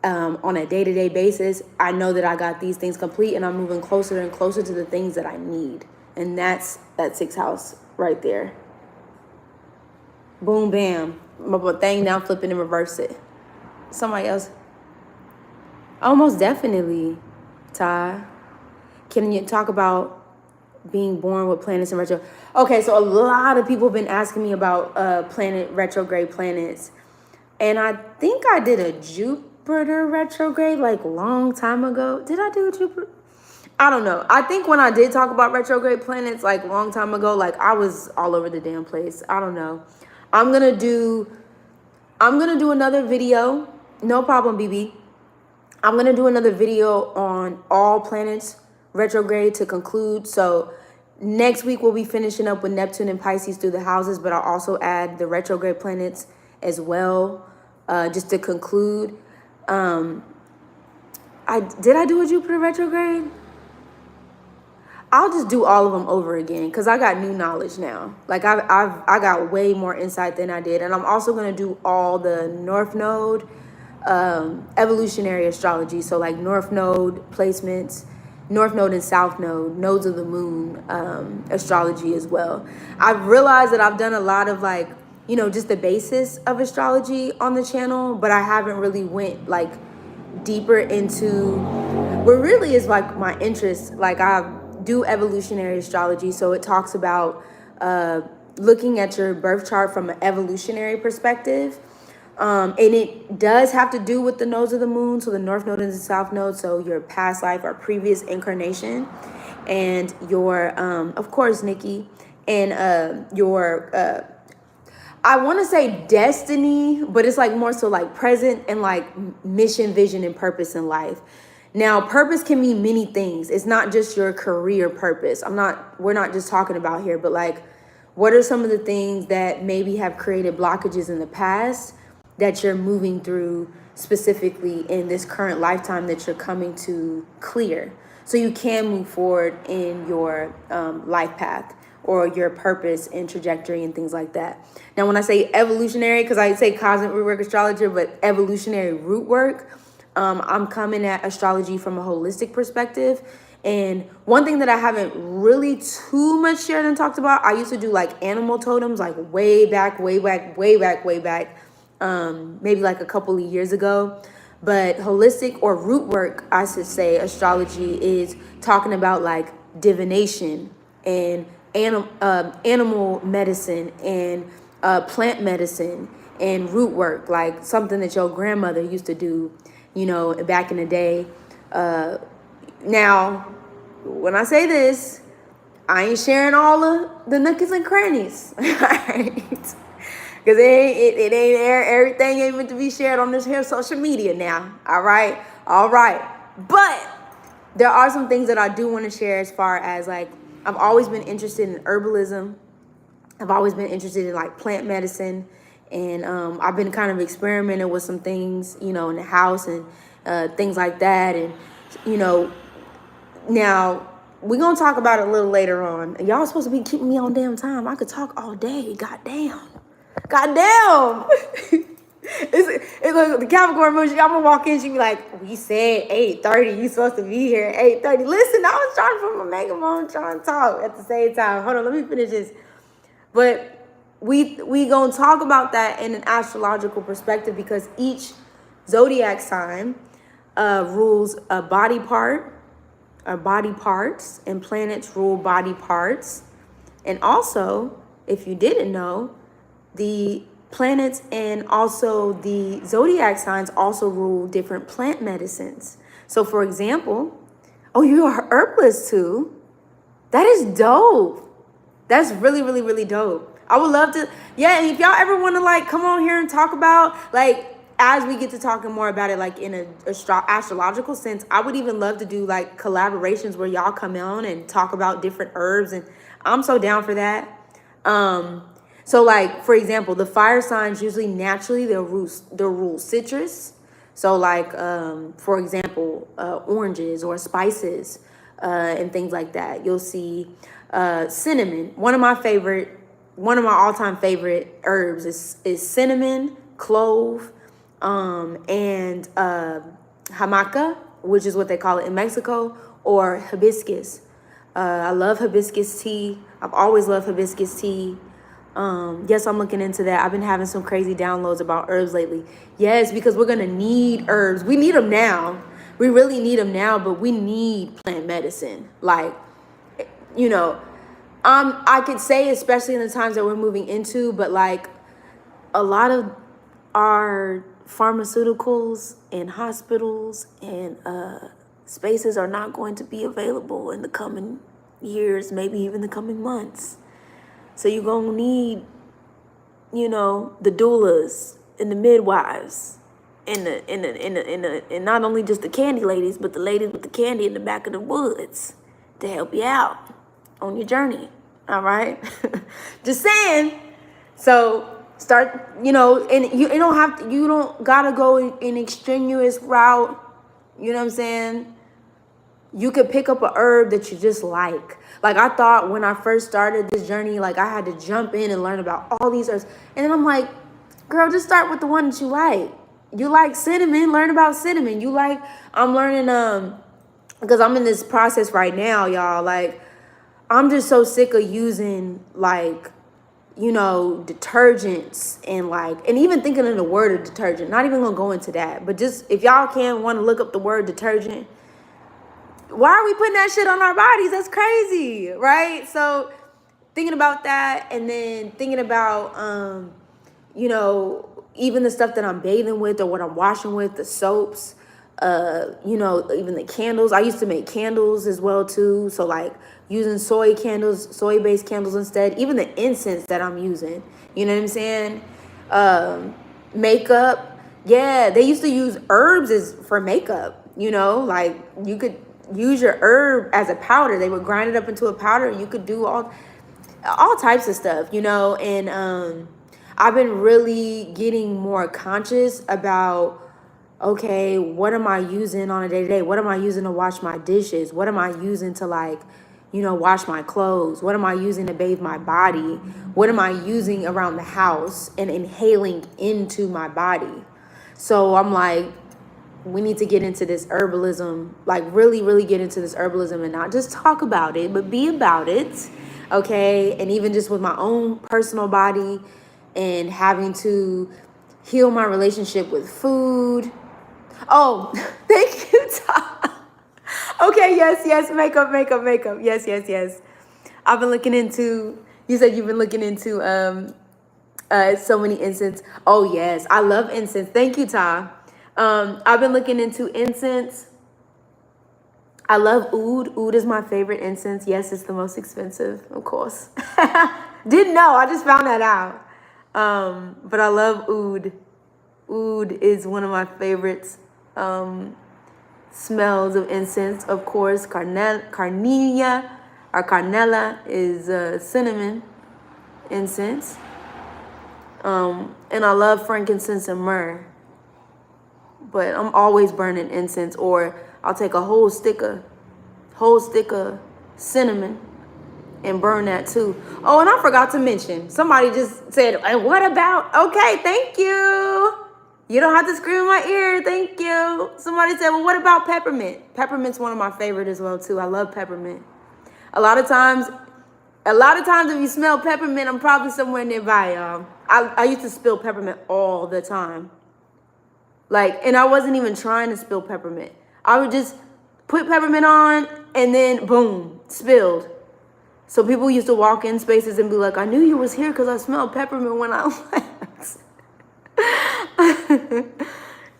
on a day-to-day basis, I know that I got these things complete and I'm moving closer and closer to the things that I need. And that's that 6th house right there. Boom, bam. My thing now, flip it and reverse it. Somebody else. Almost definitely, Ty. Can you talk about being born with planets in retro? Okay, so a lot of people have been asking me about retrograde planets. And I think I did a Jupiter retrograde like long time ago. Did I do a Jupiter? I don't know. I think when I did talk about retrograde planets like long time ago, like I was all over the damn place. I don't know. I'm gonna do another video. No problem, BB. I'm gonna do another video on all planets retrograde to conclude. So next week we'll be finishing up with Neptune and Pisces through the houses, but I'll also add the retrograde planets as well, just to conclude. Did I do a Jupiter retrograde? I'll just do all of them over again because I got new knowledge now. Like I got way more insight than I did, and I'm also gonna do all the North Node, evolutionary astrology. So like North Node placements, North Node and South Node, nodes of the moon, astrology as well. I've realized that I've done a lot of like, just the basis of astrology on the channel, but I haven't really went like deeper into what really is like my interest. Like I do evolutionary astrology, so it talks about looking at your birth chart from an evolutionary perspective. And it does have to do with the nodes of the moon, so the North Node and the South Node, so your past life or previous incarnation, and your, of course, Nikki, and your, I want to say destiny, but it's like more so like present and like mission, vision, and purpose in life. Now, purpose can mean many things. It's not just your career purpose. We're not just talking about here, but like, what are some of the things that maybe have created blockages in the past that you're moving through specifically in this current lifetime that you're coming to clear, so you can move forward in your life path or your purpose and trajectory and things like that. Now, when I say evolutionary, because I say cosmic root work astrologer, but evolutionary root work, I'm coming at astrology from a holistic perspective. And one thing that I haven't really too much shared and talked about, I used to do like animal totems, like way back, maybe like a couple of years ago. But holistic or root work, I should say, astrology is talking about like divination and animal medicine and plant medicine and root work, like something that your grandmother used to do, you know, back in the day. Now, when I say this, I ain't sharing all of the nookies and crannies, right? Because it ain't everything ain't meant to be shared on this here social media now, all right? But there are some things that I do want to share as far as like, I've always been interested in herbalism. I've always been interested in like plant medicine. And I've been kind of experimenting with some things, you know, in the house and things like that. And, you know, now we're going to talk about it a little later on. Y'all supposed to be keeping me on damn time. I could talk all day. Goddamn. It's like the Capricorn moon. I'm going to walk in. She be like, we said 8:30. You supposed to be here at 8:30. Listen, I was trying to put my megaphone, trying to talk at the same time. Hold on, let me finish this. But we gonna talk about that in an astrological perspective, because each zodiac sign rules a body part, or body parts, and planets rule body parts. And also, if you didn't know, the planets and also the zodiac signs also rule different plant medicines. So for example, oh, you are herbalist too. That is dope. That's really, really, really dope. I would love to, yeah, and if y'all ever want to like come on here and talk about, like, as we get to talking more about it, like in an astrological sense, I would even love to do like collaborations where y'all come on and talk about different herbs, and I'm so down for that. So like, for example, the fire signs usually naturally they'll rule citrus. So like, for example, oranges or spices and things like that. You'll see cinnamon. One of my all-time favorite herbs is cinnamon, clove, and hamaca, which is what they call it in Mexico, or hibiscus. I love hibiscus tea. I've always loved hibiscus tea. Yes, I'm looking into that. I've been having some crazy downloads about herbs lately. Yes, because we're going to need herbs. We need them now. We really need them now, but we need plant medicine. Like, you know, I could say, especially in the times that we're moving into, but like a lot of our pharmaceuticals and hospitals and spaces are not going to be available in the coming years, maybe even the coming months. So you're going to need, you know, the doulas and the midwives and not only just the candy ladies, but the ladies with the candy in the back of the woods to help you out on your journey. All right. Just saying. So start, you know, and you don't gotta go in extraneous route. You know what I'm saying? You could pick up a herb that you just like. Like I thought when I first started this journey, like I had to jump in and learn about all these herbs. And then I'm like, girl, just start with the one that you like. You like cinnamon, learn about cinnamon. I'm learning, because I'm in this process right now, y'all. Like, I'm just so sick of using like, you know, detergents and even thinking of the word of detergent. Not even gonna go into that, but just if y'all want to look up the word detergent. Why are we putting that shit on our bodies? That's crazy, right? So thinking about that, and then thinking about, you know, even the stuff that I'm bathing with or what I'm washing with, the soaps, you know, even the candles. I used to make candles as well too. So like using soy-based candles instead, even the incense that I'm using, you know what I'm saying? Makeup. Yeah, they used to use herbs for makeup. You know, like you could use your herb as a powder. They would grind it up into a powder. You could do all types of stuff, you know. And I've been really getting more conscious about, okay, what am I using on a day-to-day? What am I using to wash my dishes? What am I using to, like, you know, wash my clothes? What am I using to bathe my body? What am I using around the house and inhaling into my body? So I'm like, we need to get into this herbalism, like really, really get into this herbalism and not just talk about it, but be about it, okay? And even just with my own personal body and having to heal my relationship with food. Oh, thank you, Tom. Okay, yes, makeup. Yes. I've been looking into, you said you've been looking into so many incense. Oh, yes, I love incense. Thank you, Tom. I've been looking into incense. I love oud. Oud is my favorite incense. Yes, it's the most expensive, of course. Didn't know, I just found that out. But I love oud. Oud is one of my favorites. Smells of incense, of course. Carnelian or Carnella is cinnamon incense. And I love frankincense and myrrh. But I'm always burning incense, or I'll take a whole stick of cinnamon and burn that too. Oh, and I forgot to mention, somebody just said, and what about, okay, thank you. You don't have to scream in my ear, thank you. Somebody said, well, what about peppermint? Peppermint's one of my favorite as well too. I love peppermint. A lot of times if you smell peppermint, I'm probably somewhere nearby, y'all. I used to spill peppermint all the time. Like, and I wasn't even trying to spill peppermint. I would just put peppermint on and then boom, spilled. So people used to walk in spaces and be like, I knew you was here because I smelled peppermint when I left.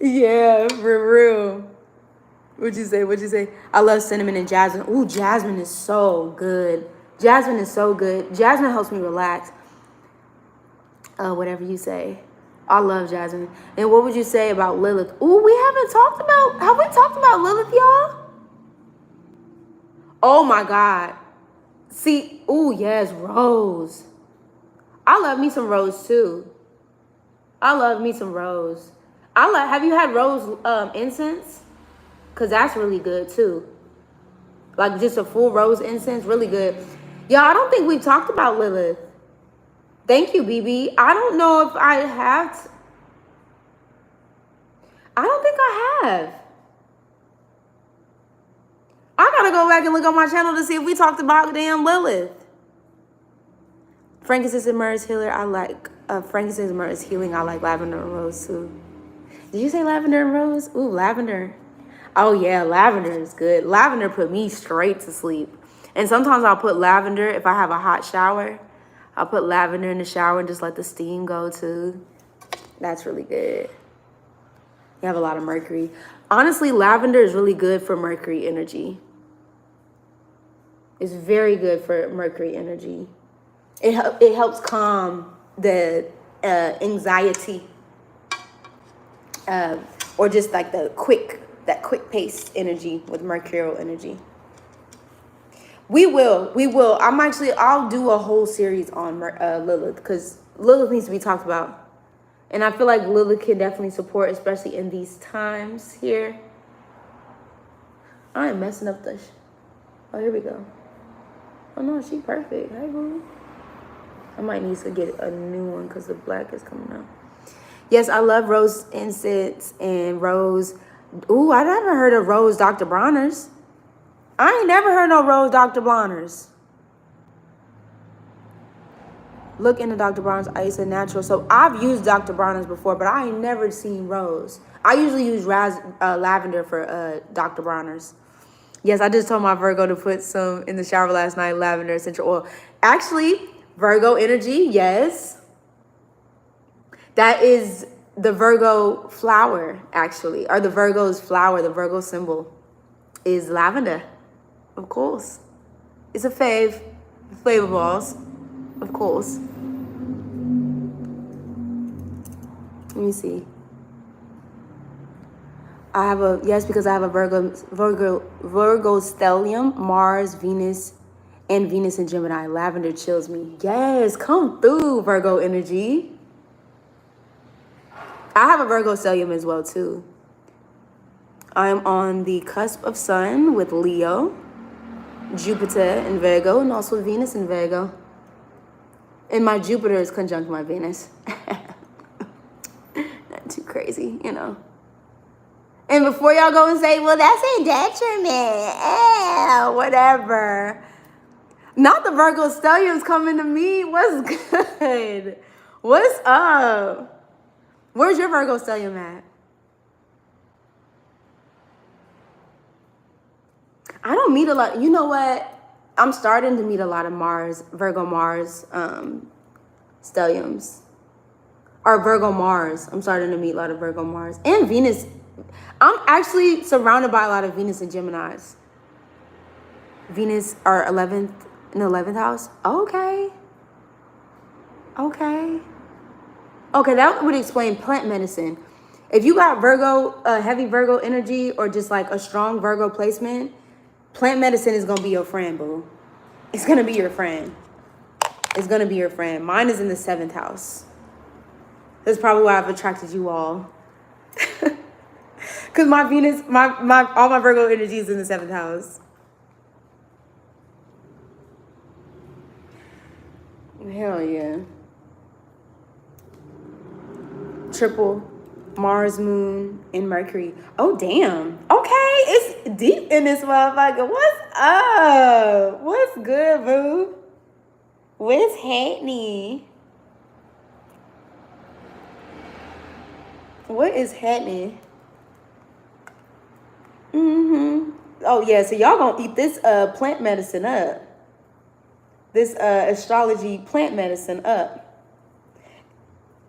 Yeah, for real. What'd you say? I love cinnamon and jasmine. Ooh, jasmine is so good. Jasmine helps me relax. Whatever you say. I love jasmine. And what would you say about Lilith? Ooh, have we talked about Lilith, y'all? Oh my God. See, ooh, yes, rose. I love me some rose too. Have you had rose incense? Cause that's really good too. Like just a full rose incense, really good. Y'all, I don't think we've talked about Lilith. Thank you, BB. I don't know if I have. I don't think I have. I gotta go back and look on my channel to see if we talked about damn Lilith. Frankincense and myrrh is healer. I like frankincense and myrrh is healing. I like lavender and rose too. Did you say lavender and rose? Ooh, lavender. Oh yeah, lavender is good. Lavender put me straight to sleep. And sometimes I'll put lavender if I have a hot shower. I'll put lavender in the shower and just let the steam go too. That's really good. You have a lot of Mercury. Honestly, lavender is really good for Mercury energy. It's very good for Mercury energy. It helps calm the anxiety or just like that quick pace energy with mercurial energy. We will. I'll do a whole series on Lilith because Lilith needs to be talked about. And I feel like Lilith can definitely support, especially in these times here. I am messing up the... Oh, here we go. Oh, no, she perfect. Hi, boo. I might need to get a new one because the black is coming out. Yes, I love rose incense and rose... Ooh, I never heard of rose Dr. Bronner's. I ain't never heard no rose Dr. Bronner's. Look into Dr. Bronner's Ice and Natural. So I've used Dr. Bronner's before, but I ain't never seen rose. I usually use lavender for Dr. Bronner's. Yes, I just told my Virgo to put some in the shower last night, lavender essential oil. Actually, Virgo energy, yes. That is the Virgo flower, actually, or the Virgo's flower, the Virgo symbol is lavender. Of course. It's a fave. Flavor balls. Of course. Let me see. because I have a Virgo stellium, Mars, Venus, and Venus in Gemini. Lavender chills me. Yes, come through, Virgo energy. I have a Virgo stellium as well, too. I'm on the cusp of Sun with Leo, Jupiter in Virgo, and also Venus in Virgo. And my Jupiter is conjunct my Venus. Not too crazy, you know. And before y'all go and say, well, that's a detriment. Whatever. Not the Virgo stelliums coming to me. What's good? What's up? Where's your Virgo stellium at? I don't meet a lot. You know what? I'm starting to meet a lot of Virgo Mars stelliums. Or Virgo Mars. I'm starting to meet a lot of Virgo Mars. And Venus. I'm actually surrounded by a lot of Venus and Geminis. Venus are 11th in the 11th house. Okay. Okay, that would explain plant medicine. If you got Virgo, heavy Virgo energy, or just like a strong Virgo placement, plant medicine is gonna be your friend, boo. It's gonna be your friend. It's gonna be your friend. Mine is in the 7th house. That's probably why I've attracted you all. Cause my Venus, all my Virgo energy is in the 7th house. Hell yeah. Triple Mars, Moon, and Mercury. Oh, damn. Okay, it's deep in this motherfucker. What's up? What's good, boo? What's happening? What is happening? Oh, yeah, so y'all gonna eat this plant medicine up. This astrology plant medicine up.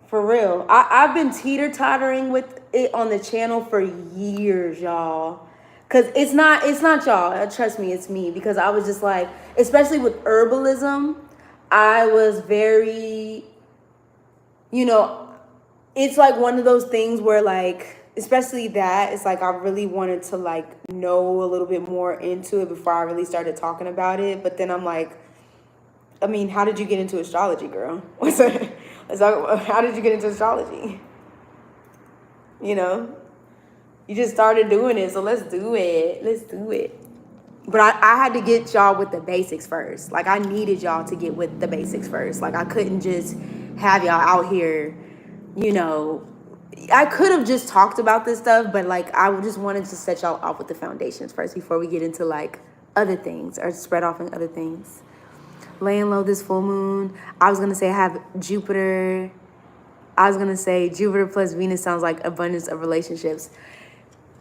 For real. I've been teeter-tottering with it on the channel for years, y'all. Because it's not y'all. Trust me, it's me. Because I was just like, especially with herbalism, I was very, you know, it's like one of those things where like, especially that, it's like I really wanted to like know a little bit more into it before I really started talking about it. But then I'm like, I mean, how did you get into astrology, girl? How did you get into astrology? You know, you just started doing it, so let's do it. Let's do it. But I had to get y'all with the basics first. Like, I needed y'all to get with the basics first. Like, I couldn't just have y'all out here, you know. I could have just talked about this stuff, but, like, I just wanted to set y'all off with the foundations first before we get into, like, other things or spread off in other things. Laying low this full moon. I was going to say I have Jupiter. I was going to say Jupiter plus Venus sounds like abundance of relationships.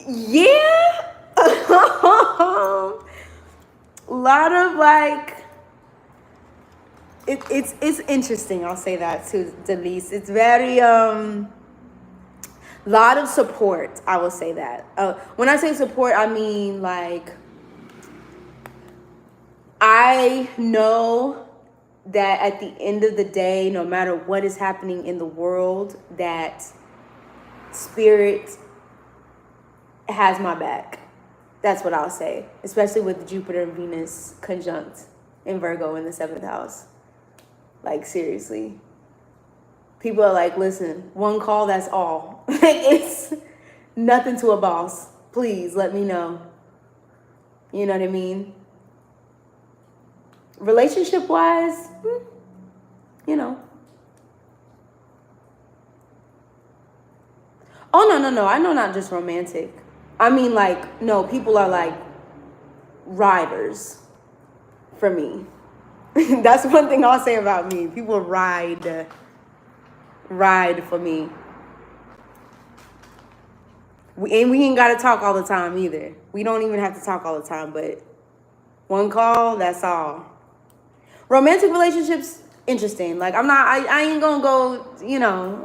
Yeah. A lot of like, it's interesting. I'll say that to Denise. It's very, lot of support. I will say that. When I say support, I mean like, I know that at the end of the day, no matter what is happening in the world, that spirit has my back. That's what I'll say, especially with Jupiter and Venus conjunct in Virgo in the 7th house. Like, seriously. People are like, listen, one call, that's all. It's nothing to a boss. Please let me know. You know what I mean? Relationship-wise, you know. Oh, no. I know not just romantic. I mean, like, no, people are, like, riders for me. That's one thing I'll say about me. People ride for me. We ain't got to talk all the time either. We don't even have to talk all the time, but one call, that's all. Romantic relationships, interesting. Like, I ain't gonna go, you know,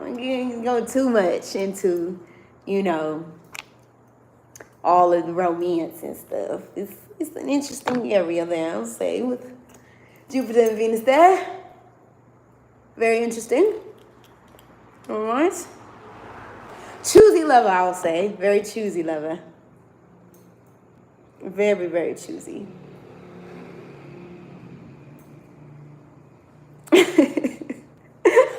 go too much into, you know, all of the romance and stuff. It's an interesting area there, I'll say, with Jupiter and Venus there. Very interesting. All right. Choosy lover, I would say. Very choosy lover. Very, very choosy.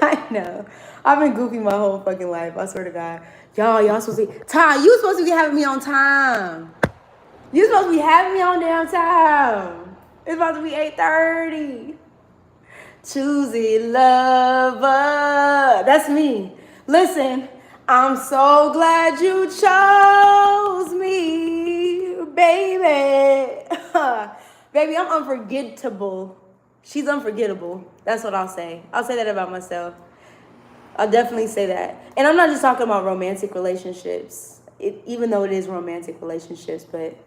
I know. I've been goofy my whole fucking life. I swear to God. Y'all supposed to be... Ty, you supposed to be having me on time. You supposed to be having me on damn time. It's about to be 8:30. Choosy lover. That's me. Listen, I'm so glad you chose me, baby. Baby, I'm unforgettable. She's unforgettable. That's what I'll say. I'll say that about myself. I'll definitely say that. And I'm not just talking about romantic relationships, even though it is romantic relationships, but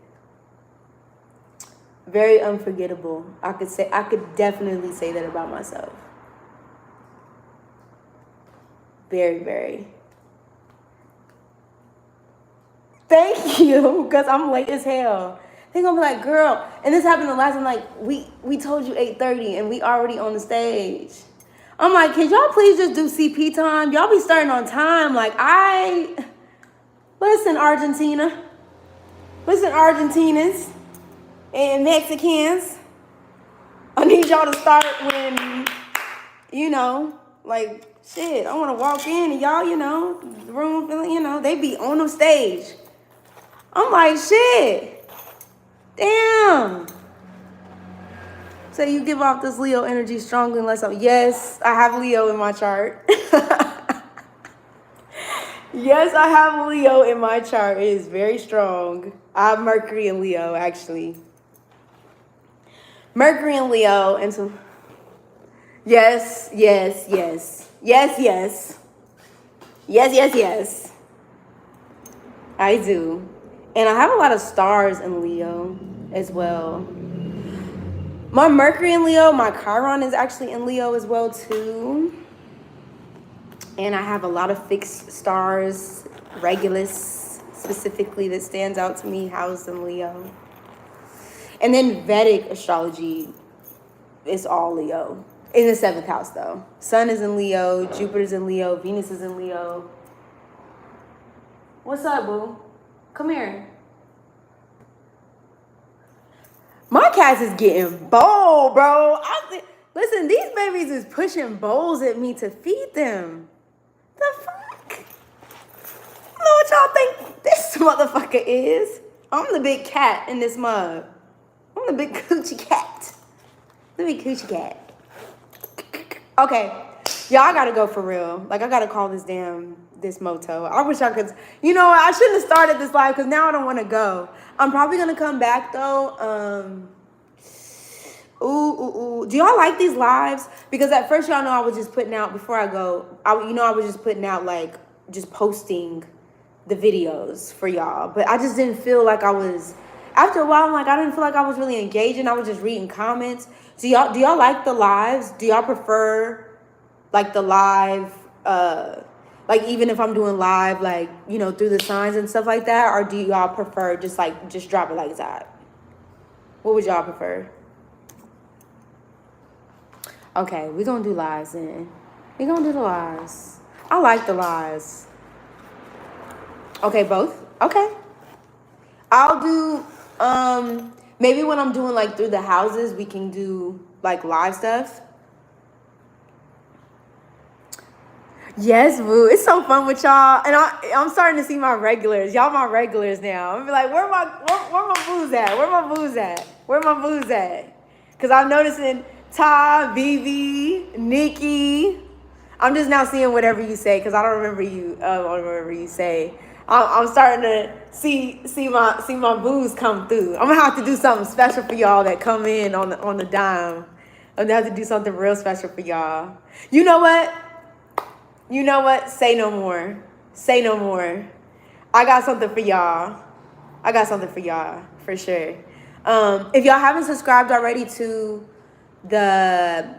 very unforgettable. I could definitely say that about myself. Very, very. Thank you, because I'm late as hell. They're gonna be like, girl, and this happened the last time, like, we told you 8:30 and we already on the stage. I'm like, can y'all please just do CP time? Y'all be starting on time. Like, listen, Argentina. Listen, Argentinians and Mexicans. I need y'all to start when, like, shit, I want to walk in and y'all, the room feeling, they be on the stage. I'm like, shit. Damn. So you give off this Leo energy strongly unless yes, I have Leo in my chart. Yes, I have Leo in my chart. It is very strong. I have Mercury in Leo, actually. Mercury in Leo, and so yes. I do. And I have a lot of stars in Leo as well. My Mercury in Leo, my Chiron is actually in Leo as well too. And I have a lot of fixed stars, Regulus specifically, that stands out to me, housed in Leo. And then Vedic astrology is all Leo. In the 7th house though. Sun is in Leo, Jupiter's in Leo, Venus is in Leo. What's up, boo? Come here. My cats is getting bold, bro. Listen, these babies is pushing bowls at me to feed them. The fuck? I don't know what y'all think this motherfucker is. I'm the big cat in this mug. I'm the big coochie cat. The big coochie cat. Okay. Y'all, I gotta go for real. Like, I gotta call this moto. I wish I could, I shouldn't have started this live because now I don't want to go. I'm probably going to come back though. Do y'all like these lives? Because at first y'all know I was just putting out, before I go, I was just putting out like, just posting the videos for y'all. But I just didn't feel like I was, after a while, I'm like, I didn't feel like I was really engaging. I was just reading comments. So do y'all like the lives? Do y'all prefer like the live, like even if I'm doing live, like, through the signs and stuff like that? Or do y'all prefer just drop it like that? What would y'all prefer? Okay, we're going to do lives then. We're going to do the lives. I like the lives. Okay, both? Okay. I'll do, maybe when I'm doing like through the houses, we can do like live stuff. Yes, boo. It's so fun with y'all. And I'm starting to see my regulars. Y'all my regulars now. I'm be like, where my boos at? Where my boos at? Where my boos at? Because I'm noticing Ty, Vivi, Nikki. I'm just now seeing whatever you say because I don't remember you say. I'm starting to see my boos come through. I'm gonna have to do something special for y'all that come in on the dime. I'm gonna have to do something real special for y'all. You know what? Say no more. Say no more. I got something for y'all. For sure. If y'all haven't subscribed already to the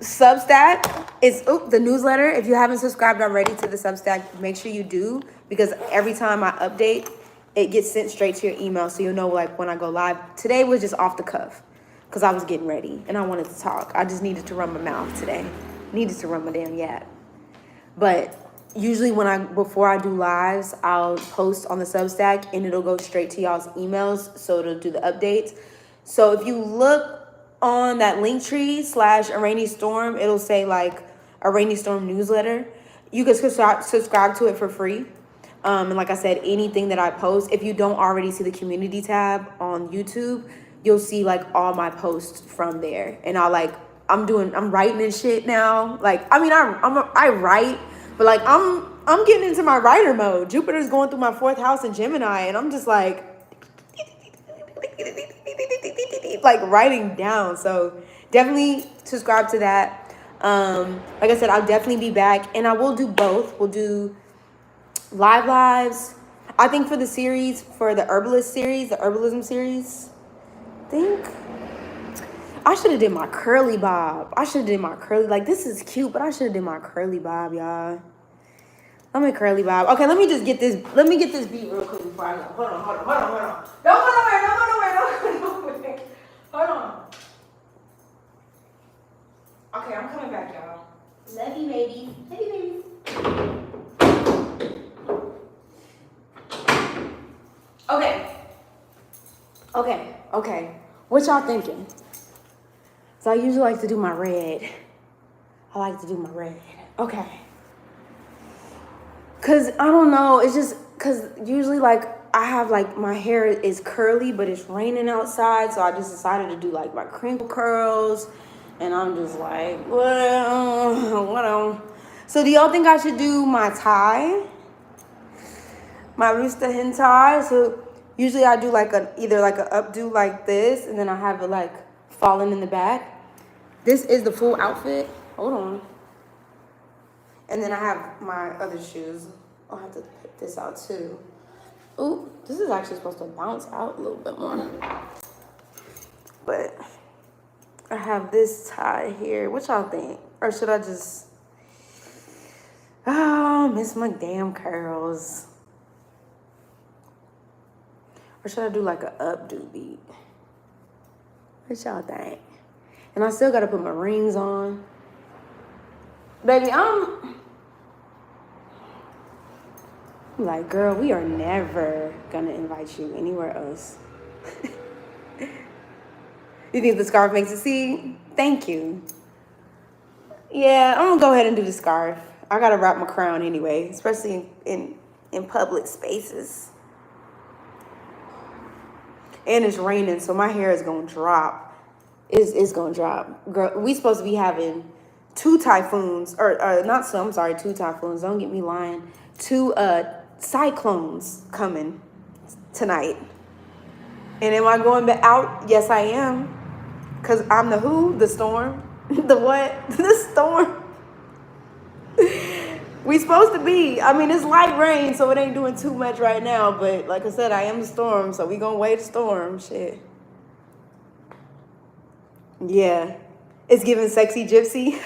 Substack, it's the newsletter. If you haven't subscribed already to the Substack, make sure you do, because every time I update, it gets sent straight to your email, so you'll know like when I go live. Today was just off the cuff because I was getting ready and I wanted to talk. I just needed to run my mouth today. Needed to run my damn yap. But usually before I do lives, I'll post on the Substack and it'll go straight to y'all's emails. So it'll do the updates. So if you look on that Linktree / a rainy storm, it'll say like a rainy storm newsletter. You can subscribe to it for free. And like I said, anything that I post, if you don't already see the community tab on YouTube, you'll see like all my posts from there. And I'm writing and shit now. Like, I mean, I write, but like I'm getting into my writer mode. Jupiter's going through my 4th house in Gemini, and I'm just like writing down. So definitely subscribe to that. Like I said, I'll definitely be back, and I will do both. We'll do lives. I think for the series, for the herbalism series, I think I should have did my curly bob. Like, this is cute, but I should have did my curly bob, y'all. I'm a curly bob. Okay, let me get this beat real quick before I go. Hold on. Don't go nowhere. Hold on. Okay, I'm coming back, y'all. Love you, baby. Okay. What y'all thinking? So I usually like to do my red. Okay. Cause I don't know, it's just cause usually like I have like my hair is curly, but it's raining outside, so I just decided to do like my crinkle curls, and I'm just like, what? So do y'all think I should do my tie? My Rooster hen tie? So usually I do like either like a updo like this, and then I have it like falling in the back. This is the full outfit. Hold on. And then I have my other shoes. I'll have to pick this out too. Ooh, this is actually supposed to bounce out a little bit more. But I have this tie here. What y'all think? Or should I just... Oh, miss my damn curls. Or should I do like a updo beat? What y'all think? And I still gotta put my rings on. Baby, I'm like, girl, we are never gonna invite you anywhere else. You think the scarf makes it see? Thank you. Yeah, I'm gonna go ahead and do the scarf. I gotta wrap my crown anyway, especially in public spaces. And it's raining, so my hair is gonna drop. It's gonna drop. Girl, we supposed to be having two typhoons. Don't get me lying. 2 cyclones coming tonight. And am I going out? Yes, I am. Because I'm the who? The storm. The what? The storm. We supposed to be. I mean, it's light rain, so it ain't doing too much right now. But like I said, I am the storm, so we gonna wait the storm. Shit. Yeah. It's giving sexy gypsy.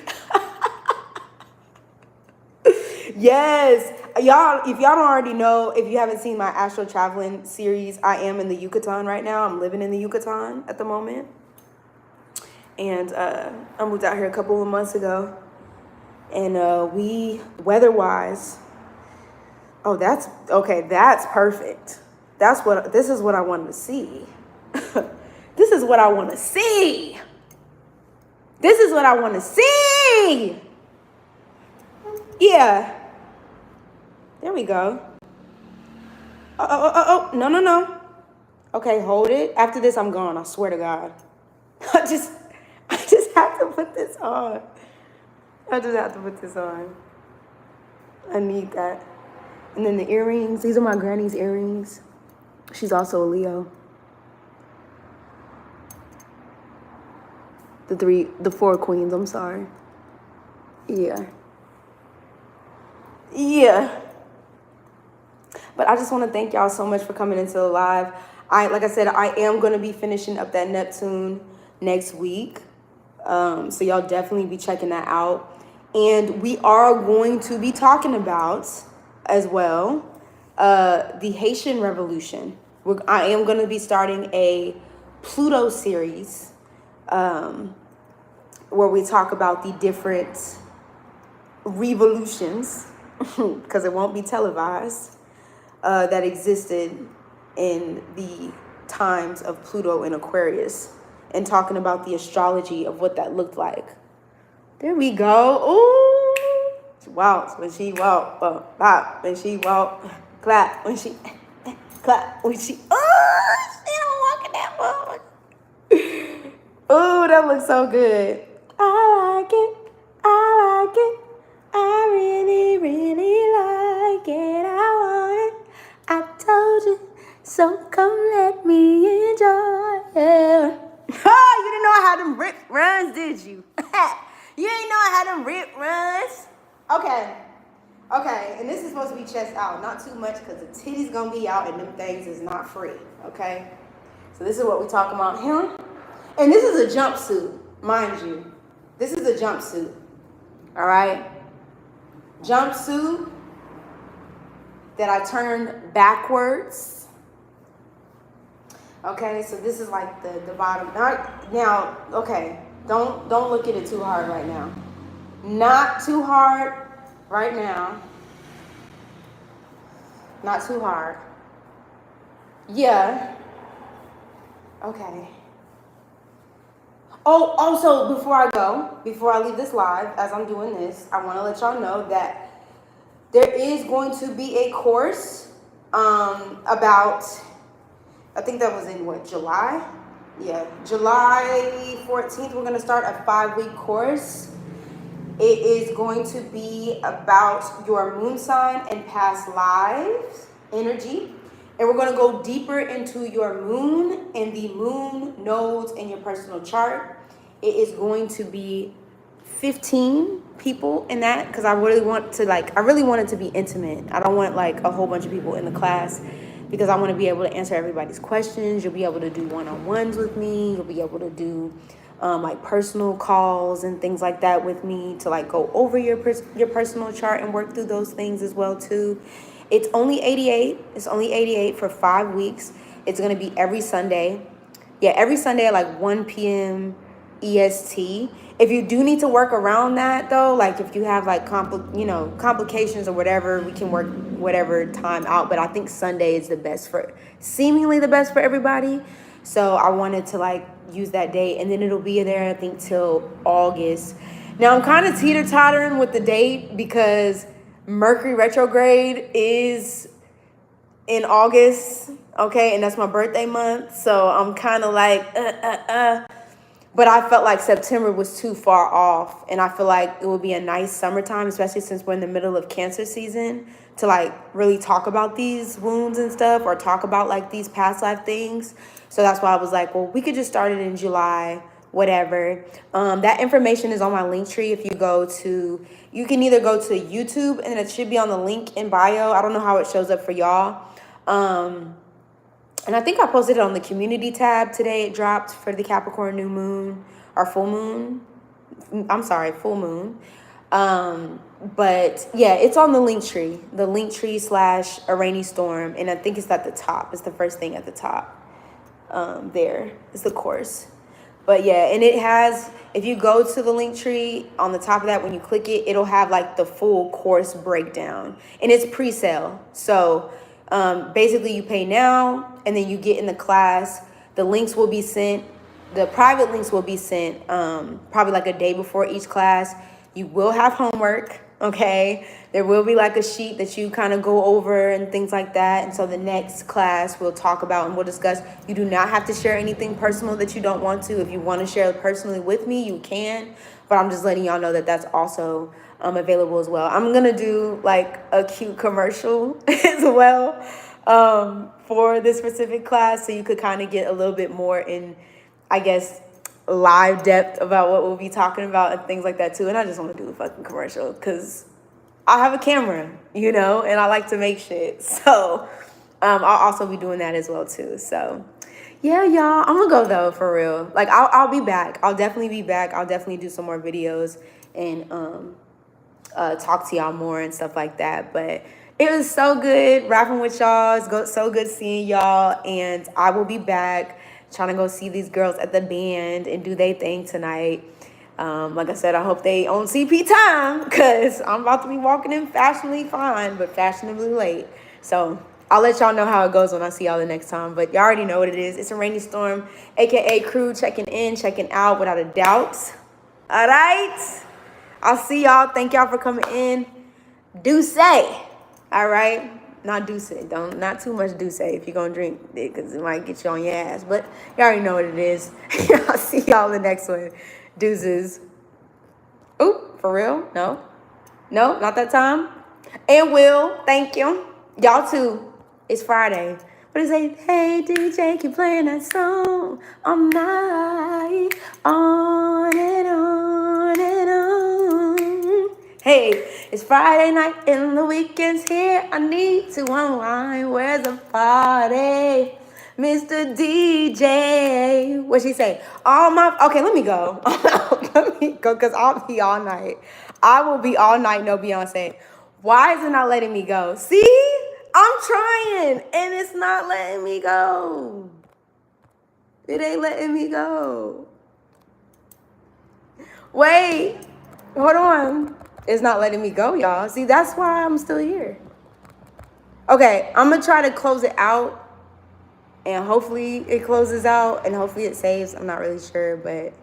Yes. Y'all, if y'all don't already know, if you haven't seen my astro traveling series, I am in the Yucatan right now. I'm living in the Yucatan at the moment. And I moved out here a couple of months ago. And weather-wise, that's perfect. This is what I wanted to see. This is what I want to see. This is what I want to see. Yeah. There we go. Oh, no. Okay, hold it. After this, I'm gone. I swear to God. I just have to put this on. I need that. And then the earrings. These are my granny's earrings. She's also a Leo. The 4 queens, I'm sorry. Yeah. But I just want to thank y'all so much for coming into the live. Like I said, I am going to be finishing up that Neptune next week. So y'all definitely be checking that out. And we are going to be talking about, as well, the Haitian Revolution. I am going to be starting a Pluto series where we talk about the different revolutions because it won't be televised, that existed in the times of Pluto in Aquarius, and talking about the astrology of what that looked like. There we go. Ooh, she walks when she walk, pop when she walk, clap when she clap when she. Oh, she don't walk in that mode. Oh, that looks so good. I like it. I like it. I really, really like it. I want it. I told you, so come let me enjoy it. Oh, you didn't know I had them rip runs, did you? You didn't know I had them rip runs? Okay, and this is supposed to be chest out. Not too much because the titty's going to be out and them things is not free, okay? So this is what we're talking about here. And this is a jumpsuit, mind you. This is a jumpsuit, all right? Jumpsuit that I turned backwards. Okay, so this is like the bottom. Now, okay, don't look at it too hard right now. Not too hard right now. Not too hard. Yeah. Okay. Oh, also, before I leave this live, as I'm doing this, I want to let y'all know that there is going to be a course about, I think that was in July? Yeah, July 14th, we're going to start a 5-week course. It is going to be about your moon sign and past lives energy. And we're going to go deeper into your moon and the moon nodes in your personal chart. It is going to be 15 people in that because I really want it to be intimate. I don't want like a whole bunch of people in the class because I want to be able to answer everybody's questions. You'll be able to do one-on-ones with me. You'll be able to do like personal calls and things like that with me to like go over your personal chart and work through those things as well too. It's only $88. It's only $88 for 5 weeks. It's going to be every Sunday. Yeah, every Sunday at like 1 p.m. EST. If you do need to work around that though, like if you have like complications or whatever, we can work whatever time out. But I think Sunday is seemingly the best for everybody. So I wanted to like use that date, and then it'll be there I think till August. Now I'm kind of teeter-tottering with the date because Mercury retrograde is in August, okay, and that's my birthday month, so I'm kind of like, but I felt like September was too far off, and I feel like it would be a nice summertime, especially since we're in the middle of Cancer season, to like really talk about these wounds and stuff, or talk about like these past life things. So that's why I was like, well, we could just start it in July, whatever. That information is on my link tree. If you can either go to YouTube, and it should be on the link in bio. I don't know how it shows up for y'all. And I think I posted it on the community tab today. It dropped for the Capricorn new moon or full moon. I'm sorry, full moon. But yeah, it's on the link tree / a rainy storm. And I think it's at the top. It's the first thing at the top. There is the course. But yeah, and it has, if you go to the link tree on the top of that, when you click it, it'll have like the full course breakdown, and it's pre-sale. So basically you pay now and then you get in the class. The links will be sent. The private links will be sent probably like a day before each class. You will have homework, okay? There will be like a sheet that you kind of go over and things like that. And so the next class we'll talk about and we'll discuss. You do not have to share anything personal that you don't want to. If you want to share personally with me, you can. But I'm just letting y'all know that that's also available as well. I'm going to do like a cute commercial as well for this specific class. So you could kind of get a little bit more in, I guess, live depth about what we'll be talking about and things like that too. And I just want to do a fucking commercial because I have a camera, and I like to make shit. So I'll also be doing that as well too. So yeah, y'all, I'm gonna go though, for real. Like I'll be back. I'll definitely be back. I'll definitely do some more videos and talk to y'all more and stuff like that. But it was so good rapping with y'all. It's so good seeing y'all. And I will be back trying to go see these girls at the band and do their thing tonight. Like I said, I hope they on CP time because I'm about to be walking in fashionably fine, but fashionably late. So I'll let y'all know how it goes when I see y'all the next time. But y'all already know what it is. It's a rainy storm, aka crew checking in, checking out without a doubt. All right. I'll see y'all. Thank y'all for coming in. Do say. All right. Not do say. Not too much do say if you're gonna drink it, because it might get you on your ass. But y'all already know what it is. I'll see y'all in the next one. Deuces. Oop, for real? No, not that time. And Will, thank you. Y'all too. It's Friday. But it's like, hey DJ, keep playing that song all night, on and on and on. Hey, it's Friday night and the weekend's here. I need to unwind. Where's the party? Mr. DJ. What'd she say? Okay, let me go. Let me go, because I'll be all night. I will be all night, no Beyonce. Why is it not letting me go? See? I'm trying, and it's not letting me go. It ain't letting me go. Wait, hold on. It's not letting me go, y'all. See, that's why I'm still here. Okay, I'm gonna try to close it out, and hopefully it closes out, and hopefully it saves. I'm not really sure, but